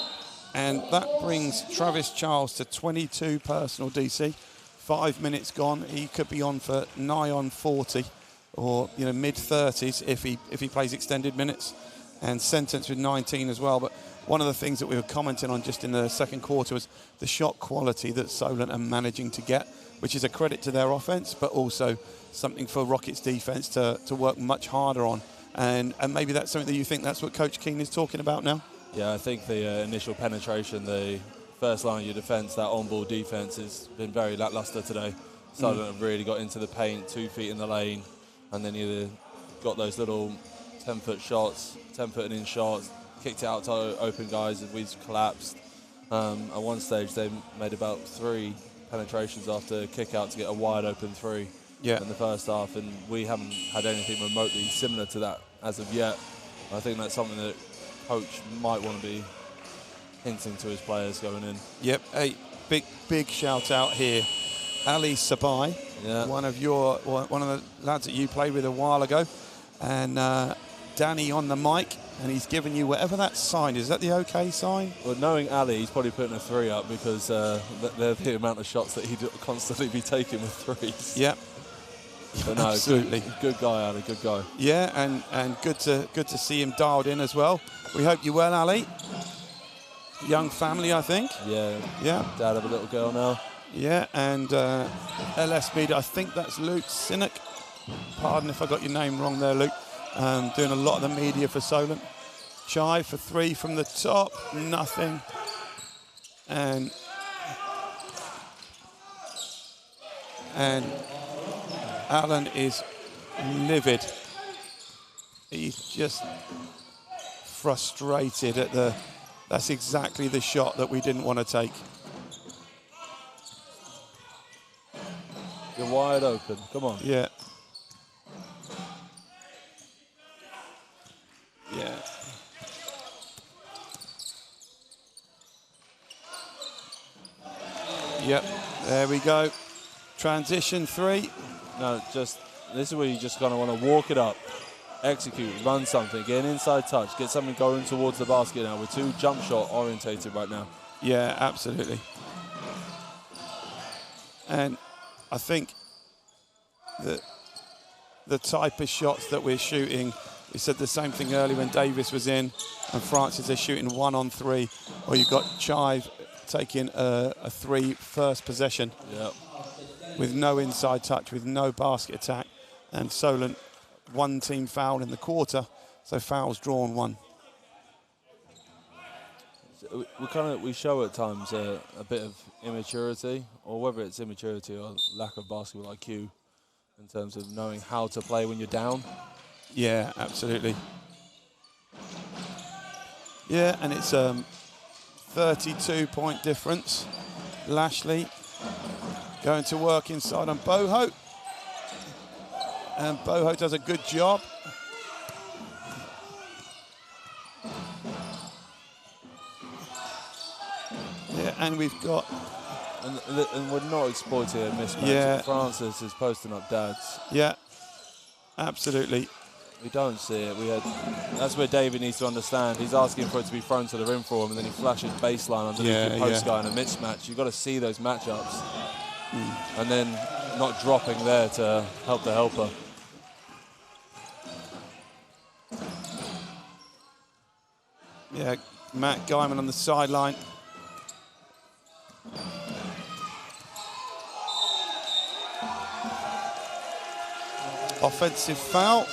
and that brings Travis Charles to 22 personal, DC. 5 minutes gone. He could be on for nigh on 40 or, you know, mid-30s if he plays extended minutes, and sentenced with 19 as well. But one of the things that we were commenting on just in the second quarter was the shot quality that Solent are managing to get, which is a credit to their offense, but also something for Rockets defense to work much harder on. And maybe that's something that you think that's what Coach Keane is talking about now? Yeah, I think the initial penetration, the first line of your defence, that on-ball defence has been very lacklustre today. Solent have really got into the paint, 2 feet in the lane, and then either got those little 10-foot shots, 10-foot and in shots, kicked it out to open guys as we've collapsed. At one stage, they made about 3 penetrations after kick out to get a wide open 3 in the first half, and we haven't had anything remotely similar to that as of yet. I think that's something that Coach might want to be hinting to his players going in. Yep, a big shout out here. Ali Sabai, one of the lads that you played with a while ago, and Danny on the mic, and he's giving you whatever that sign is. That the OK sign? Well, knowing Ali, he's probably putting a 3 up because they're the amount of shots that he'd constantly be taking with 3s. Yep. But no, absolutely. Good guy, Ali, good guy. Yeah, and good to see him dialed in as well. We hope you're well, Ali. Young family, I think. Yeah. Yeah. Dad have a little girl now. Yeah, and LS Media, I think that's Luke Sinek. Pardon if I got your name wrong there, Luke. Doing a lot of the media for Solent. Chive for 3 from the top, nothing. And Alan is livid. He's just frustrated at that's exactly the shot that we didn't want to take. You're wide open, come on. Yeah. Yeah. Yep, there we go. Transition 3. No, this is where you just kind of want to walk it up, execute, run something, get an inside touch, get something going towards the basket now. We're too jump shot orientated right now. Yeah, absolutely. And I think that the type of shots that we're shooting, we said the same thing earlier when Davis was in and Francis are shooting 1-on-3, or you've got Chive taking a 3 first possession. Yep. With no inside touch, with no basket attack, and Solent 1 team foul in the quarter, so fouls drawn 1. We show at times a bit of immaturity, or whether it's immaturity or lack of basketball IQ, in terms of knowing how to play when you're down. Yeah, absolutely. Yeah, and it's 32-point difference. Lashley going to work inside on Boho. And Boho does a good job. Yeah, and we've got... And we're not exploiting a mismatch. Yeah. Francis is posting up dads. Yeah, absolutely. We don't see it. That's where David needs to understand. He's asking for it to be thrown to the rim for him, and then he flashes baseline underneath the post guy in a mismatch. You've got to see those matchups. And then not dropping there to help the helper. Yeah, Matt Guyman on the sideline. Offensive foul.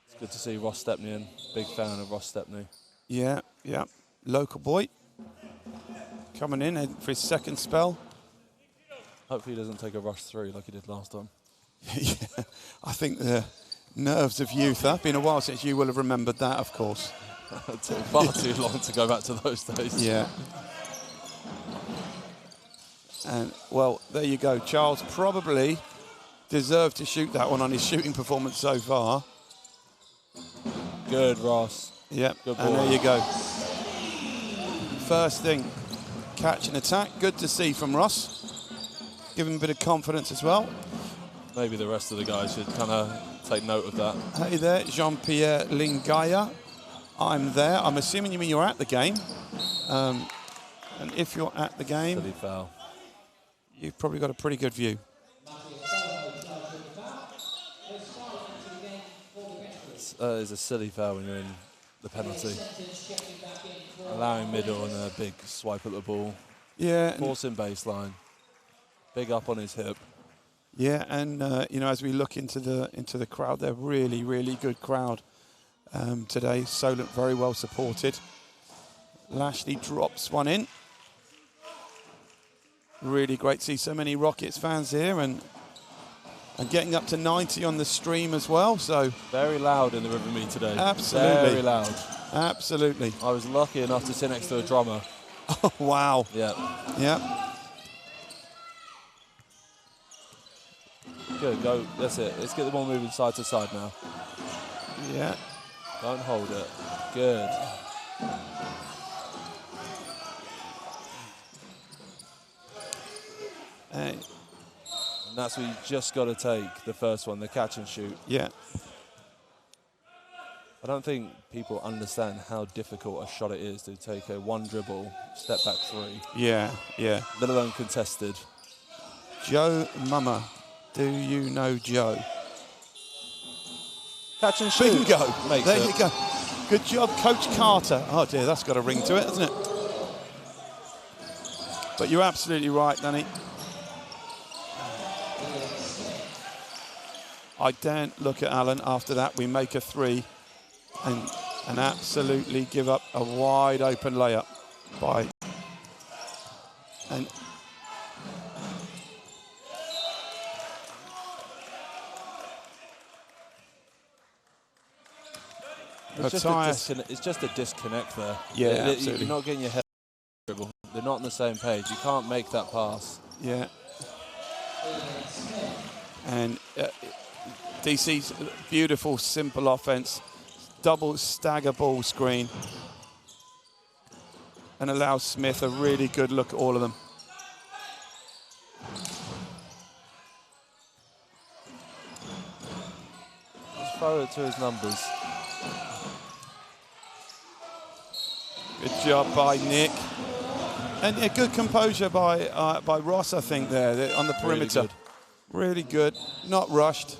It's good to see Ross Stepney in. Big fan of Ross Stepney. Yeah, yeah. Local boy. Coming in for his second spell. Hopefully he doesn't take a rush 3 like he did last time. Yeah, I think the nerves of youth. It's been a while since you will have remembered that, of course. It took far too long to go back to those days. Yeah. And, well, there you go. Charles probably deserved to shoot that one on his shooting performance so far. Good, Ross. Yep, Good and ball. there you go. First thing, catch and attack. Good to see from Ross. Give him a bit of confidence as well. Maybe the rest of the guys should kind of take note of that. Hey there, Jean-Pierre Lingaya. I'm there. I'm assuming you mean you're at the game. And if you're at the game, Silly foul. you've probably got a pretty good view. It's a silly foul when you're in the penalty. Allowing middle and a big swipe at the ball. Yeah. Forcing baseline. Big up on his hip. Yeah, and you know, as we look into the crowd, they're really, really good crowd today. Solent very well supported. Lashley drops one in. Really great to see so many Rockets fans here, and getting up to 90 on the stream as well. So very loud in the Rivermead today. Absolutely. Very loud. Absolutely. I was lucky enough to sit next to a drummer. Oh, wow. Yeah. Yeah. Good, go. That's it. Let's get the ball moving side to side now. Yeah. Don't hold it. Good. Hey. And that's where you just got to take the first one, the catch and shoot. Yeah. I don't think people understand how difficult a shot it is to take a one dribble, step back three. Yeah, yeah. Let alone contested. Joe Mummer. Do you know Joe? Catch and shoot. Bingo. There it. you go. Good job, Coach Carter. Oh dear, that's got a ring to it, hasn't it? But you're absolutely right, Danny. I daren't look at Alan after that. We make a three and absolutely give up a wide open layup by. And it's just a disconnect there. Yeah, absolutely. You're not getting your head dribble. They're not on the same page. You can't make that pass. Yeah. And DC's beautiful, simple offense. Double stagger ball screen. And allows Smith a really good look at all of them. Let's throw it to his numbers. Good job by Nick. And a good composure by Ross, I think, there on the perimeter. Really good. Not rushed.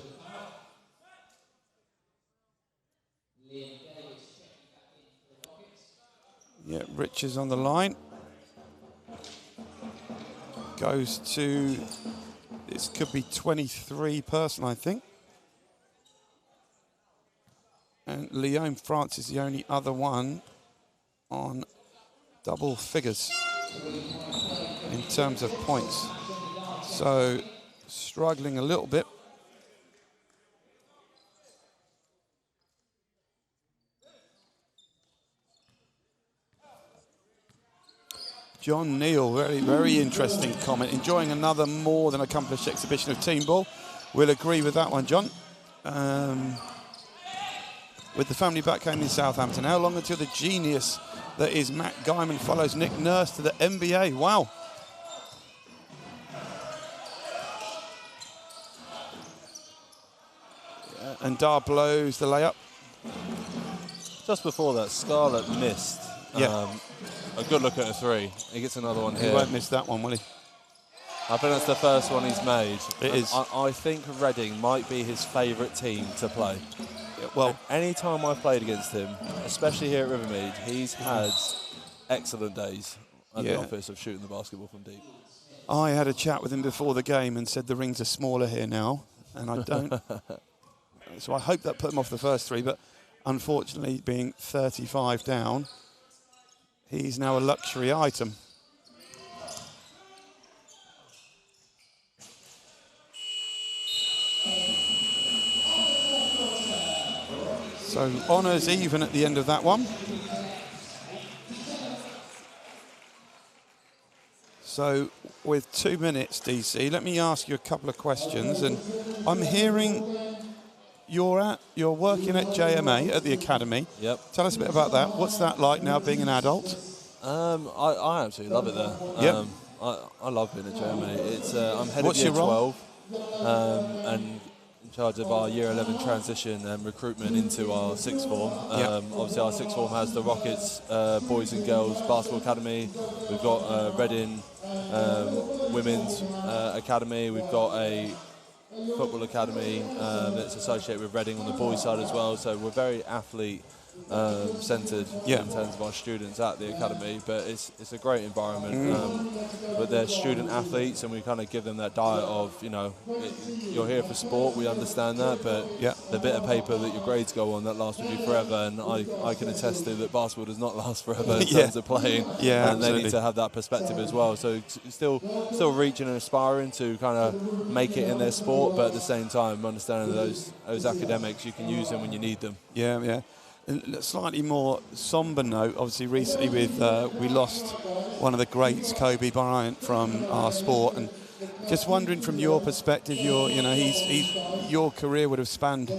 Yeah, Rich is on the line. Goes to, this could be 23 person, I think. And Leon France is the only other one on double figures in terms of points. So struggling a little bit. John Neal, very, very interesting comment. Enjoying another more than accomplished exhibition of team ball. We'll agree with that one, John. With the family back home in Southampton, how long until the genius that is Matt Guyman follows Nick Nurse to the NBA? Wow. Yeah, and Dar blows the layup. Just before that, Scarlett missed a good look at a three. He gets another one here. He won't miss that one, will he? I think that's the first one he's made. It is. I think Reading might be his favourite team to play. Well, any time I've played against him, especially here at Rivermead, he's had excellent days at the office of shooting the basketball from deep. I had a chat with him before the game and said the rings are smaller here now, and I don't. So I hope that put him off the first three, but unfortunately, being 35 down, he's now a luxury item. So honours even at the end of that one. So with 2 minutes, DC, let me ask you a couple of questions. And I'm hearing you're working at JMA at the academy. Yep. Tell us a bit about that. What's that like now, being an adult? I absolutely love it there. Yep. I love being at JMA. It's I'm head What's of year your role? 12 and in charge of our year 11 transition and recruitment into our sixth form. Obviously our sixth form has the Rockets Boys and Girls Basketball Academy. We've got Reading Women's Academy. We've got a football academy that's associated with Reading on the boys side as well. So we're very athlete centred in terms of our students at the academy, but it's a great environment. But they're student athletes, and we kind of give them that diet of, you're here for sport, we understand that, but the bit of paper that your grades go on, that lasts with you forever, and I can attest to that basketball does not last forever in terms of playing, and absolutely. they need to have that perspective as well. So still reaching and aspiring to kind of make it in their sport, but at the same time understanding those academics, you can use them when you need them. Yeah. A slightly more somber note, obviously recently we lost one of the greats, Kobe Bryant, from our sport, and just wondering from your perspective, your career would have spanned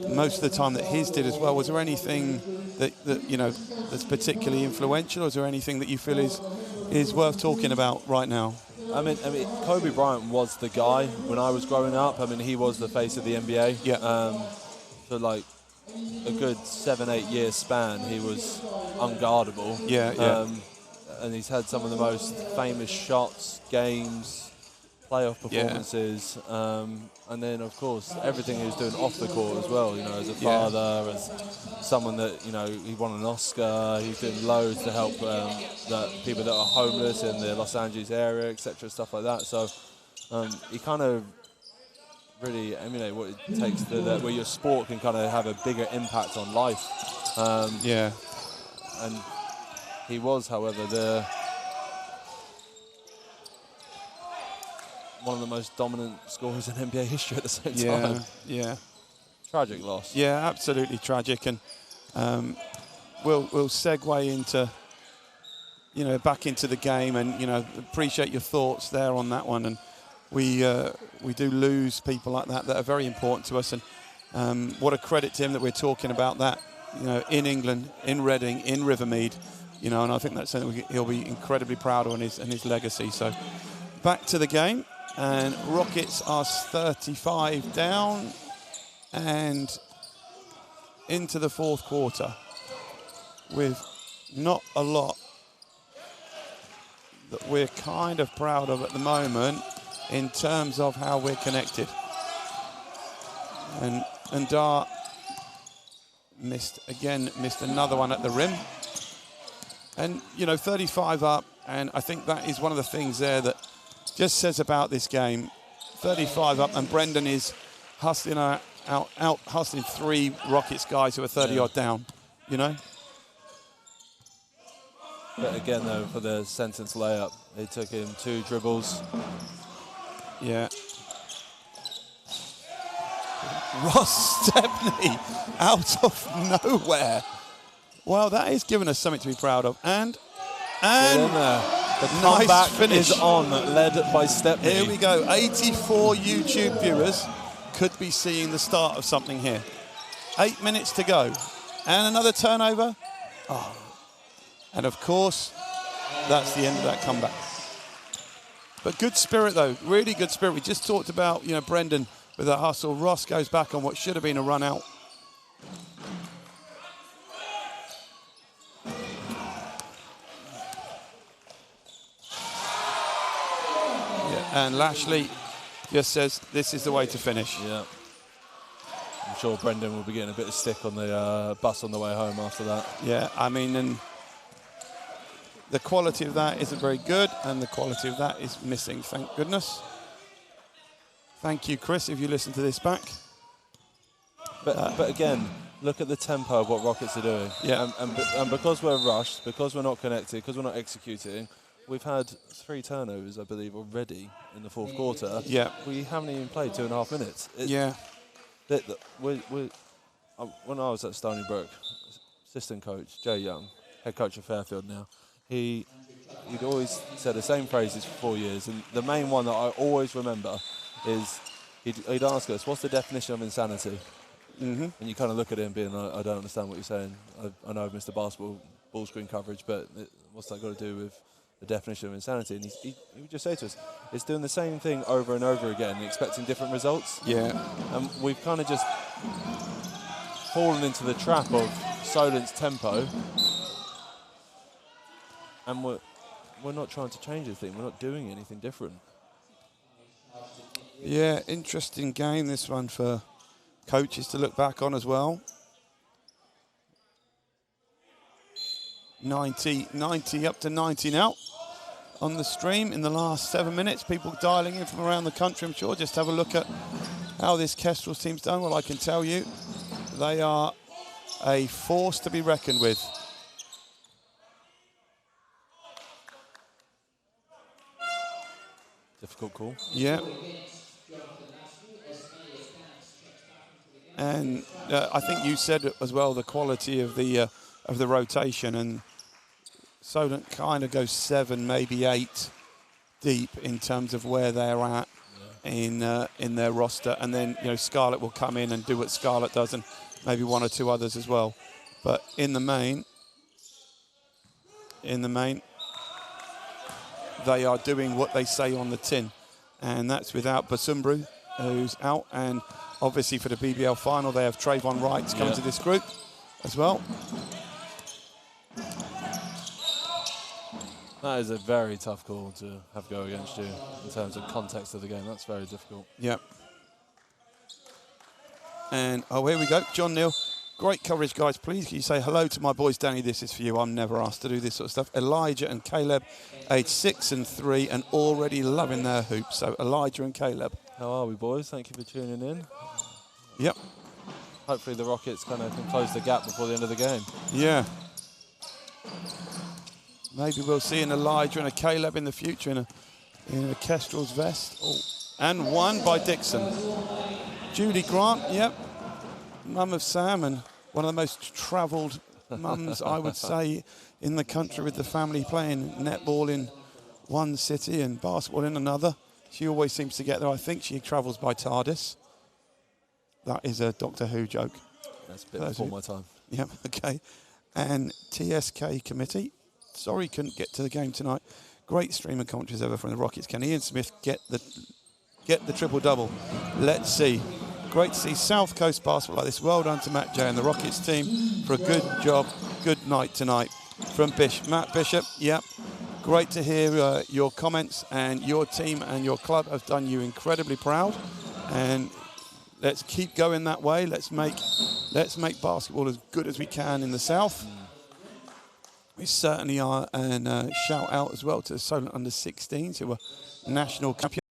most of the time that his did as well. Was there anything that that's particularly influential, or is there anything that you feel is worth talking about right now? I mean, Kobe Bryant was the guy when I was growing up. I mean, he was the face of the NBA. Yeah. So a good 7-8 year span, he was unguardable. Yeah. And he's had some of the most famous shots, games, playoff performances, and then of course everything he was doing off the court as well. You know, as a father, as someone that, you know, he won an Oscar. He's doing loads to help the people that are homeless in the Los Angeles area, etc., stuff like that. So he kind of really emulate what it takes where your sport can kind of have a bigger impact on life. And he was, however, one of the most dominant scorers in NBA history at the same time. Yeah. Tragic loss. Yeah, absolutely tragic. And we'll segue into, you know, back into the game, and, you know, appreciate your thoughts there on that one. And we do lose people like that are very important to us. And what a credit to him that we're talking about that, you know, in England, in Reading, in Rivermead, you know, and I think that's something he'll be incredibly proud of, and his legacy. So back to the game, and Rockets are 35 down and into the fourth quarter with not a lot that we're kind of proud of at the moment in terms of how we're connected. And Dart missed another one at the rim. And, you know, 35 up, and I think that is one of the things there that just says about this game. 35 up, and Brendan is hustling out hustling 3 Rockets guys who are 30-odd down, you know? But again, though, for the sentence layup, it took him 2 dribbles. Yeah. Ross Stepney out of nowhere. Well, that is giving us something to be proud of. And the nice comeback finish. is on, led by Stepney. Here we go. 84 YouTube viewers could be seeing the start of something here. 8 minutes to go. And another turnover. Oh. And of course, that's the end of that comeback. But good spirit, though. Really good spirit. We just talked about, you know, Brendan with that hustle. Ross goes back on what should have been a run out. And Lashley just says, this is the way to finish. Yeah. I'm sure Brendan will be getting a bit of stick on the bus on the way home after that. Yeah, I mean, and the quality of that isn't very good, and the quality of that is missing, thank goodness. Thank you, Chris, if you listen to this back. But again, look at the tempo of what Rockets are doing. Yeah. And because we're rushed, because we're not connected, because we're not executing, we've had 3 turnovers, I believe, already in the fourth quarter. Yeah. We haven't even played 2.5 minutes. When I was at Stony Brook, assistant coach, Jay Young, head coach of Fairfield now, he'd always said the same phrases for 4 years. And the main one that I always remember is he'd ask us, what's the definition of insanity? Mm-hmm. And you kind of look at him being like, I don't understand what you're saying. I know I've missed the ball screen coverage, but what's that got to do with the definition of insanity? And he would just say to us, it's doing the same thing over and over again and expecting different results. Yeah. And we've kind of just fallen into the trap of Solent's tempo, and we're not trying to change anything. We're not doing anything different. Yeah, interesting game, this one, for coaches to look back on as well. 90 up to 90 now on the stream in the last 7 minutes. People dialing in from around the country, I'm sure. Just have a look at how this Kestrels team's done. Well, I can tell you, they are a force to be reckoned with. Difficult call. Yeah. And I think you said as well the quality of the rotation, and Solent kind of goes 7, maybe 8 deep in terms of where they're at in their roster, and then, you know, Scarlett will come in and do what Scarlett does, and maybe 1 or 2 others as well. But in the main, they are doing what they say on the tin, and that's without Basumbru, who's out, and obviously for the BBL final, they have Trayvon Wrights coming to this group as well. That is a very tough call to have go against you in terms of context of the game. That's very difficult. Yep. And, oh, here we go. John Neal. Great coverage, guys. Please, can you say hello to my boys, Danny? This is for you. I'm never asked to do this sort of stuff. Elijah and Caleb, aged 6 and 3, and already loving their hoops. So, Elijah and Caleb. How are we, boys? Thank you for tuning in. Yep. Hopefully the Rockets kind of can close the gap before the end of the game. Yeah. Maybe we'll see an Elijah and a Caleb in the future in a Kestrels vest. Oh. And one by Dixon. Judy Grant, yep. Mum of Sam, and one of the most travelled mums, I would say, in the country, with the family playing netball in one city and basketball in another. She always seems to get there. I think she travels by TARDIS. That is a Doctor Who joke. That's a bit before my time. Yep, okay. And TSK committee. Sorry couldn't get to the game tonight. Great stream of commentaries ever from the Rockets. Can Ian Smith get the triple-double? Let's see. Great to see South Coast basketball like this. Well done to Matt J and the Rockets team for a good job. Good night tonight from Matt Bishop. Yep. Great to hear your comments, and your team and your club have done you incredibly proud. And let's keep going that way. Let's make basketball as good as we can in the South. We certainly are. And shout out as well to the Solent under-16s, who were national champions.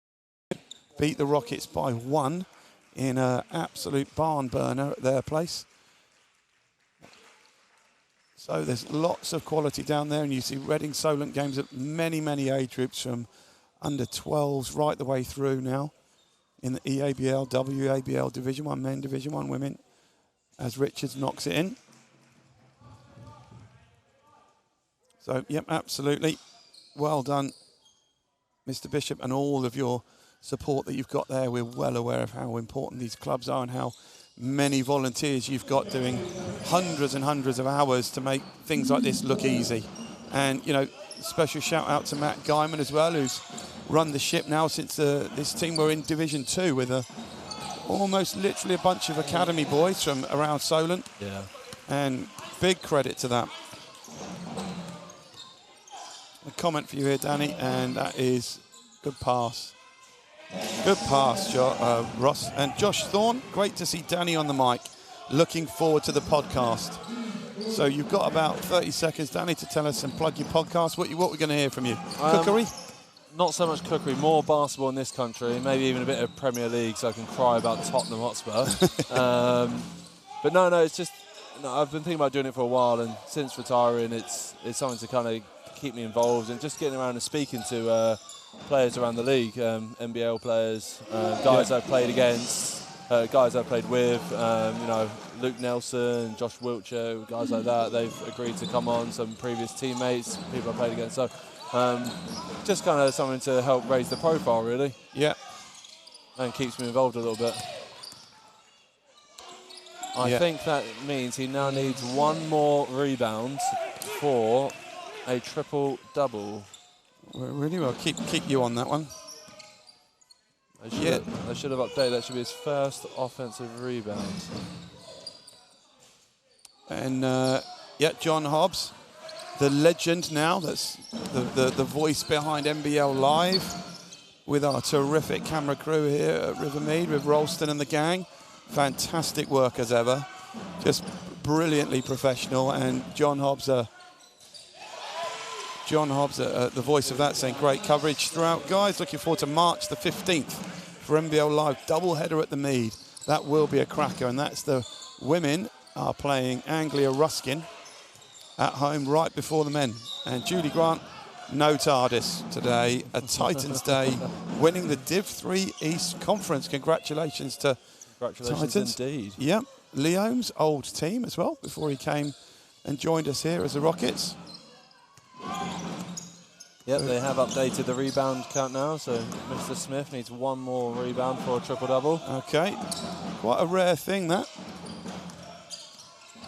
Beat the Rockets by 1 in an absolute barn burner at their place. So there's lots of quality down there, and you see Reading Solent games at many, many age groups, from under 12s right the way through now in the EABL, WABL, Division 1 men, Division 1 women, as Richards knocks it in. So, yep, absolutely. Well done, Mr. Bishop, and all of your support that you've got there. We're well aware of how important these clubs are and how many volunteers you've got doing hundreds and hundreds of hours to make things like this look easy. And, you know, special shout out to Matt Guyman as well, who's run the ship now since this team were in Division 2 with almost literally a bunch of academy boys from around Solent. Yeah. And big credit to that. A comment for you here, Danny, and that is good pass. Good pass, Ross. And Josh Thorne, great to see Danny on the mic. Looking forward to the podcast. So you've got about 30 seconds, Danny, to tell us and plug your podcast. What we're going to hear from you? Cookery? Not so much cookery, more basketball in this country, maybe even a bit of Premier League, so I can cry about Tottenham Hotspur. But no, it's just, I've been thinking about doing it for a while, and since retiring, it's something to kind of keep me involved, and just getting around and speaking to players around the league, NBL players, guys I've played against, guys I've played with, Luke Nelson, Josh Wiltshire, guys like that. They've agreed to come on, some previous teammates, people I played against. So just kind of something to help raise the profile, really. Yeah. And keeps me involved a little bit. I think that means he now needs one more rebound for a triple-double. Well, really well. Keep you on that one. I should have updated. That should be his first offensive rebound. And John Hobbs, the legend now. That's the voice behind NBL Live, with our terrific camera crew here at Rivermead with Ralston and the gang. Fantastic work as ever. Just brilliantly professional. And John Hobbs, the voice of that, saying great coverage throughout. Guys, looking forward to March the 15th for NBL Live. Double header at the Mead. That will be a cracker. And that's the women are playing Anglia Ruskin at home right before the men. And Julie Grant, no TARDIS today. A Titans day, winning the Div 3 East Conference. Congratulations to Titans. Indeed. Yep. Leome's old team as well, before he came and joined us here as the Rockets. Yep, they have updated the rebound count now, so Mr. Smith needs one more rebound for a triple-double. Okay. Quite a rare thing, that.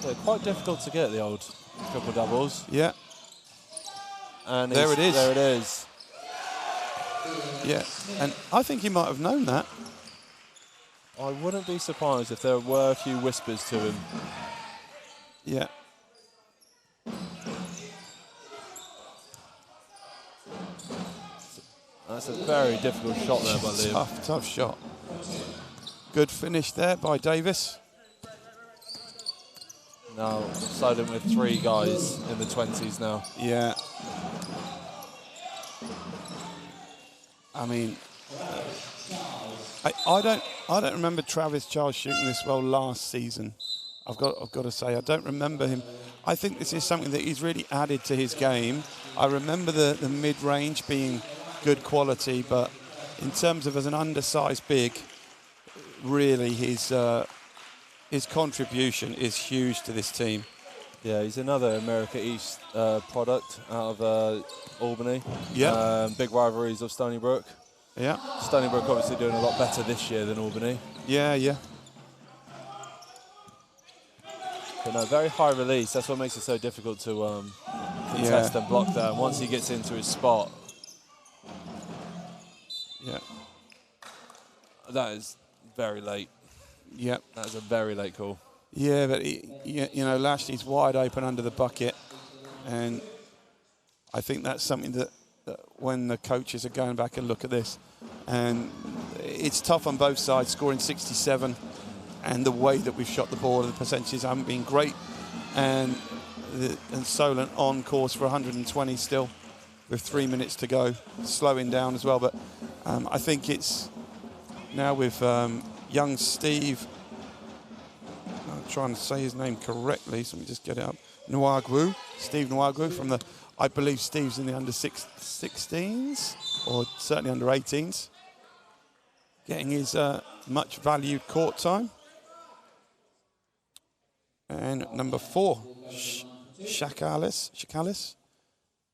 Yeah, quite difficult to get, the old triple-doubles. Yeah. And there it is. There it is. Yeah, and I think he might have known that. I wouldn't be surprised if there were a few whispers to him. Yeah. That's a very difficult shot there by Liam. Tough shot. Good finish there by Davis. Now, Solent with 3 guys in the 20s now. Yeah. I mean, I don't remember Travis Charles shooting this well last season. I've got to say, I don't remember him. I think this is something that he's really added to his game. I remember the mid-range being good quality, but in terms of as an undersized big, really his contribution is huge to this team. Yeah, he's another America East product out of Albany. Yeah. Big rivalries of Stony Brook. Yeah. Stony Brook obviously doing a lot better this year than Albany. Yeah, yeah. But no, very high release. That's what makes it so difficult to contest and block that. And once he gets into his spot, that is very late. Yep. That is a very late call. Yeah, but you know, Lashley's wide open under the bucket, and I think that's something that when the coaches are going back and look at this, and it's tough on both sides, scoring 67, and the way that we've shot the ball, the percentages haven't been great, and Solent on course for 120 still, with 3 minutes to go, slowing down as well. But I think it's now with young Steve. I'm trying to say his name correctly, so let me just get it up. Nwagwu, Steve Nwagwu from the, I believe Steve's in the under 16s, or certainly under 18s. Getting his much valued court time. And number 4, Shakalis.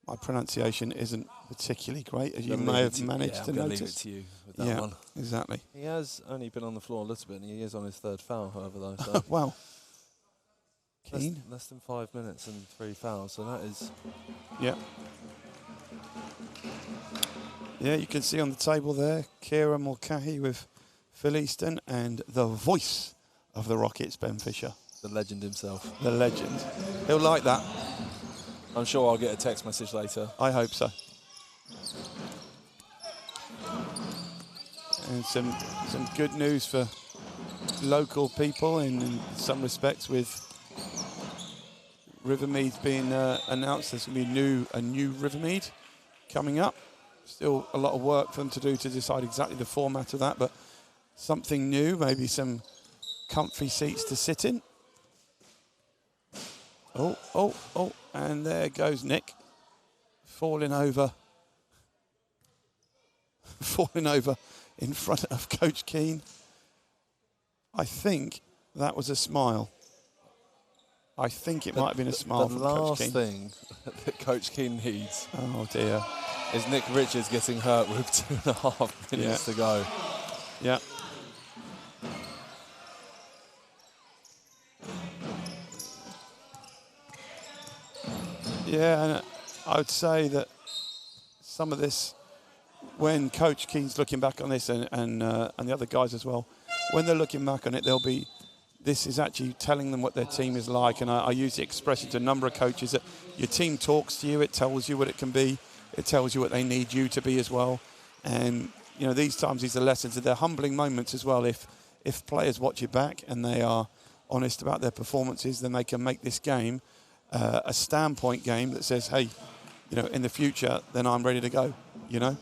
My pronunciation isn't particularly great, as you may have managed to notice. Leave it to you with that one. Exactly. He has only been on the floor a little bit, and he is on his 3rd foul, however, though. So Wow. Keen. less than 5 minutes and 3 fouls, so that is... Yeah. Yeah, you can see on the table there, Kieran Mulcahy with Phil Easton, and the voice of the Rockets, Ben Fisher. The legend himself. The legend. He'll like that. I'm sure I'll get a text message later. I hope so. And some good news for local people in some respects, with Rivermead being announced. There's going to be a new Rivermead coming up. Still a lot of work for them to do to decide exactly the format of that, but something new, maybe some comfy seats to sit in. Oh, and there goes Nick, falling over in front of Coach Keane. I think that was a smile. I think it might have been a smile from Coach Keane. The last thing that Coach Keane needs, oh dear, is Nick Richards getting hurt with 2.5 minutes to go. Yeah. Yeah, and I would say that some of this, when Coach Keane's looking back on this, and the other guys as well, when they're looking back on it, this is actually telling them what their team is like. And I use the expression to a number of coaches that your team talks to you, it tells you what it can be, it tells you what they need you to be as well. And you know, these are lessons, they're humbling moments as well. If players watch it back and they are honest about their performances, then they can make this game a standpoint game that says, hey, you know, in the future, then I'm ready to go, you know.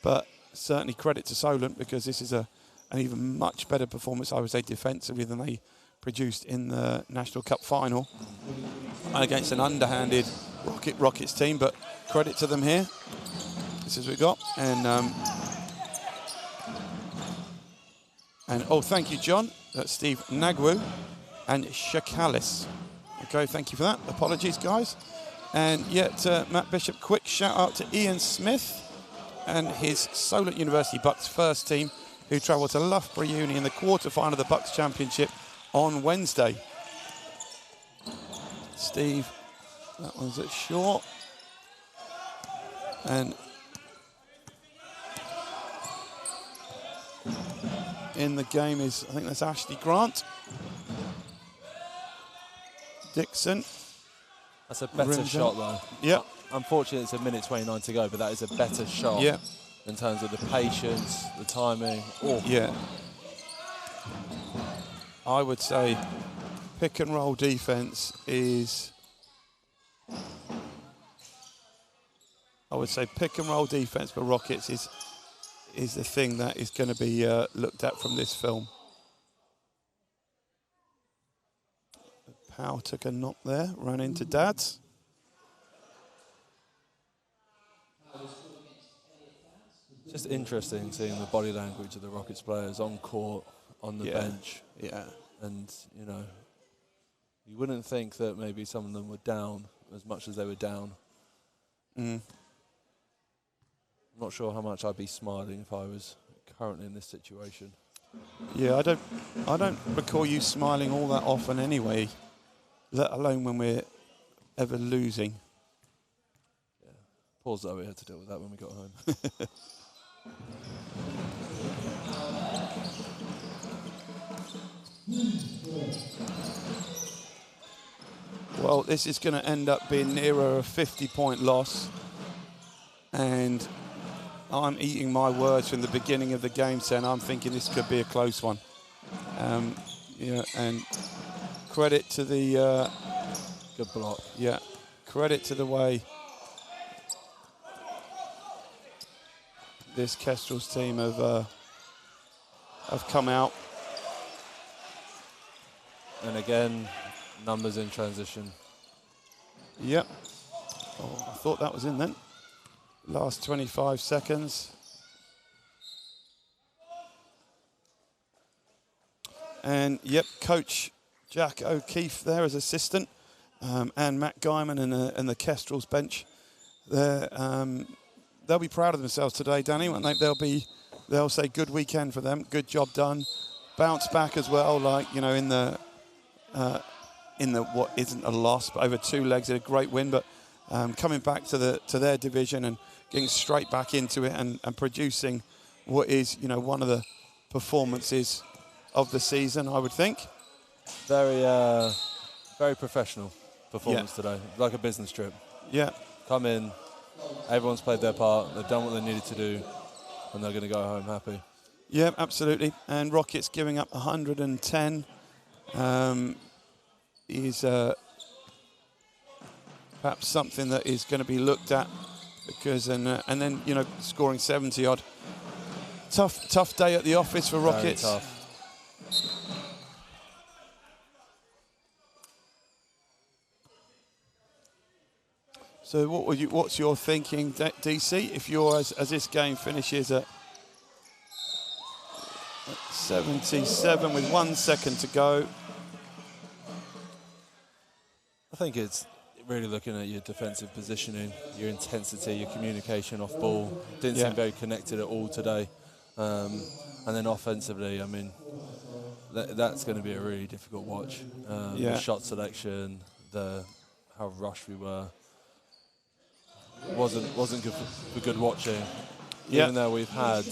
But certainly credit to Solent, because this is an even much better performance, I would say, defensively than they produced in the National Cup final against an underhanded Rockets team. But credit to them here. This is what we got. And oh, thank you, John. That's Steve Nwagwu and Shakalis. Okay, thank you for that. Apologies, guys. And yet, Matt Bishop, quick shout out to Ian Smith and his Solent University Bucks first team, who travelled to Loughborough Uni in the quarter-final of the Bucks Championship on Wednesday. Steve, that one's at short. And in the game is, I think that's Ashley Grant. Dixon. That's a better shot, though. Yep. Unfortunately, it's a minute 29 to go, but that is a better shot in terms of the patience, the timing. Oh. Yeah. I would say pick and roll defense is... I would say pick and roll defense for Rockets is the thing that is going to be looked at from this film. Powell took a knock there, ran into Dads. Just interesting seeing the body language of the Rockets players on court, on the bench. Yeah. And, you know, you wouldn't think that maybe some of them were down as much as they were down. I'm not sure how much I'd be smiling if I was currently in this situation. Yeah, I don't recall you smiling all that often anyway, let alone when we're ever losing. Yeah. Poor Zoe had to deal with that when we got home. Well, this is going to end up being nearer a 50-point loss, and I'm eating my words from the beginning of the game, saying I'm thinking this could be a close one. And credit to the good block. Yeah, credit to the way this Kestrels team have come out. And again, numbers in transition. Yep. Oh, I thought that was in then. Last 25 seconds. And, yep, Coach Jack O'Keefe there as assistant, and Matt Guyman and the Kestrels bench. They'll be proud of themselves today, Danny, won't they? They'll say good weekend for them, good job done. Bounce back as well, like, you know, in the what isn't a loss, but over 2 legs, a great win, but coming back to their division and getting straight back into it and producing what is, you know, one of the performances of the season, I would think. Very professional performance today, like a business trip. Yeah. Come in, everyone's played their part, they've done what they needed to do, and they're going to go home happy. Yeah, absolutely. And Rockets giving up 110 is perhaps something that is going to be looked at, because and then, you know, scoring 70 odd. Tough day at the office for Rockets. Very tough. So what's your thinking, DC, if you're as this game finishes at 77 with 1 second to go? I think it's really looking at your defensive positioning, your intensity, your communication off ball. Didn't seem very connected at all today. And then offensively, I mean, that's going to be a really difficult watch. The shot selection, how rushed we were, wasn't good for good watching. Even though we've had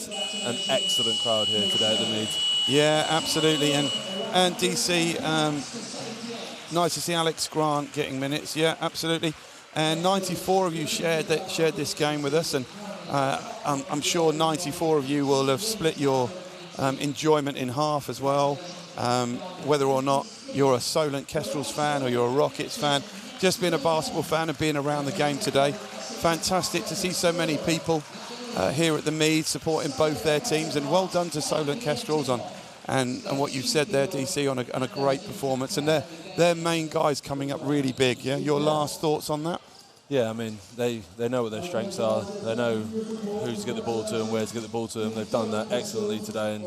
an excellent crowd here today at the Mead. Yeah, absolutely. And DC, nice to see Alex Grant getting minutes. Yeah, absolutely. And 94 of you shared this game with us, and I'm sure 94 of you will have split your enjoyment in half as well. Whether or not you're a Solent Kestrels fan or you're a Rockets fan, just being a basketball fan and being around the game today. Fantastic to see so many people here at the Mead supporting both their teams, and well done to Solent Kestrels and what you said there, DC, on a great performance, and their main guys coming up really big. Yeah, your last thoughts on that? Yeah, I mean, they know what their strengths are. They know who's to get the ball to and where to get the ball to them. They've done that excellently today, and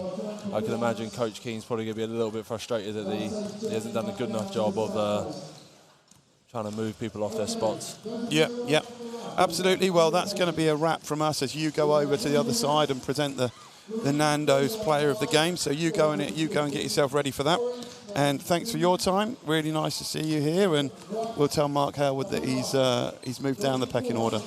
I can imagine Coach Keane's probably going to be a little bit frustrated that he hasn't done a good enough job of trying to move people off their spots. Yeah, absolutely. Well, that's going to be a wrap from us as you go over to the other side and present the Nando's player of the game. So you go and get yourself ready for that. And thanks for your time. Really nice to see you here. And we'll tell Mark Harewood that he's moved down the pecking order.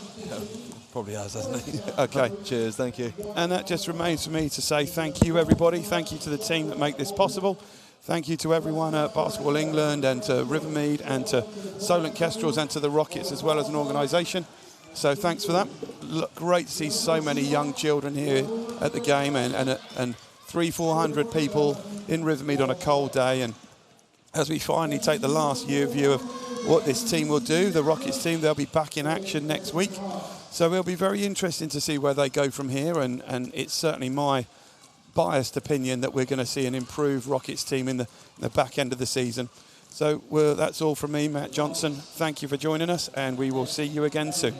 probably has, hasn't he? Okay. Cheers, thank you. And that just remains for me to say thank you, everybody. Thank you to the team that make this possible. Thank you to everyone at Basketball England and to Rivermead and to Solent Kestrels and to the Rockets as well as an organisation. So thanks for that. Look, great to see so many young children here at the game and 300-400 people in Rivermead on a cold day. And as we finally take the last view of what this team will do, the Rockets team, they'll be back in action next week. So it'll be very interesting to see where they go from here. And it's certainly my biased opinion that we're going to see an improved Rockets team in the back end of the season. So that's all from me, Matt Johnson. Thank you for joining us, and we will see you again soon.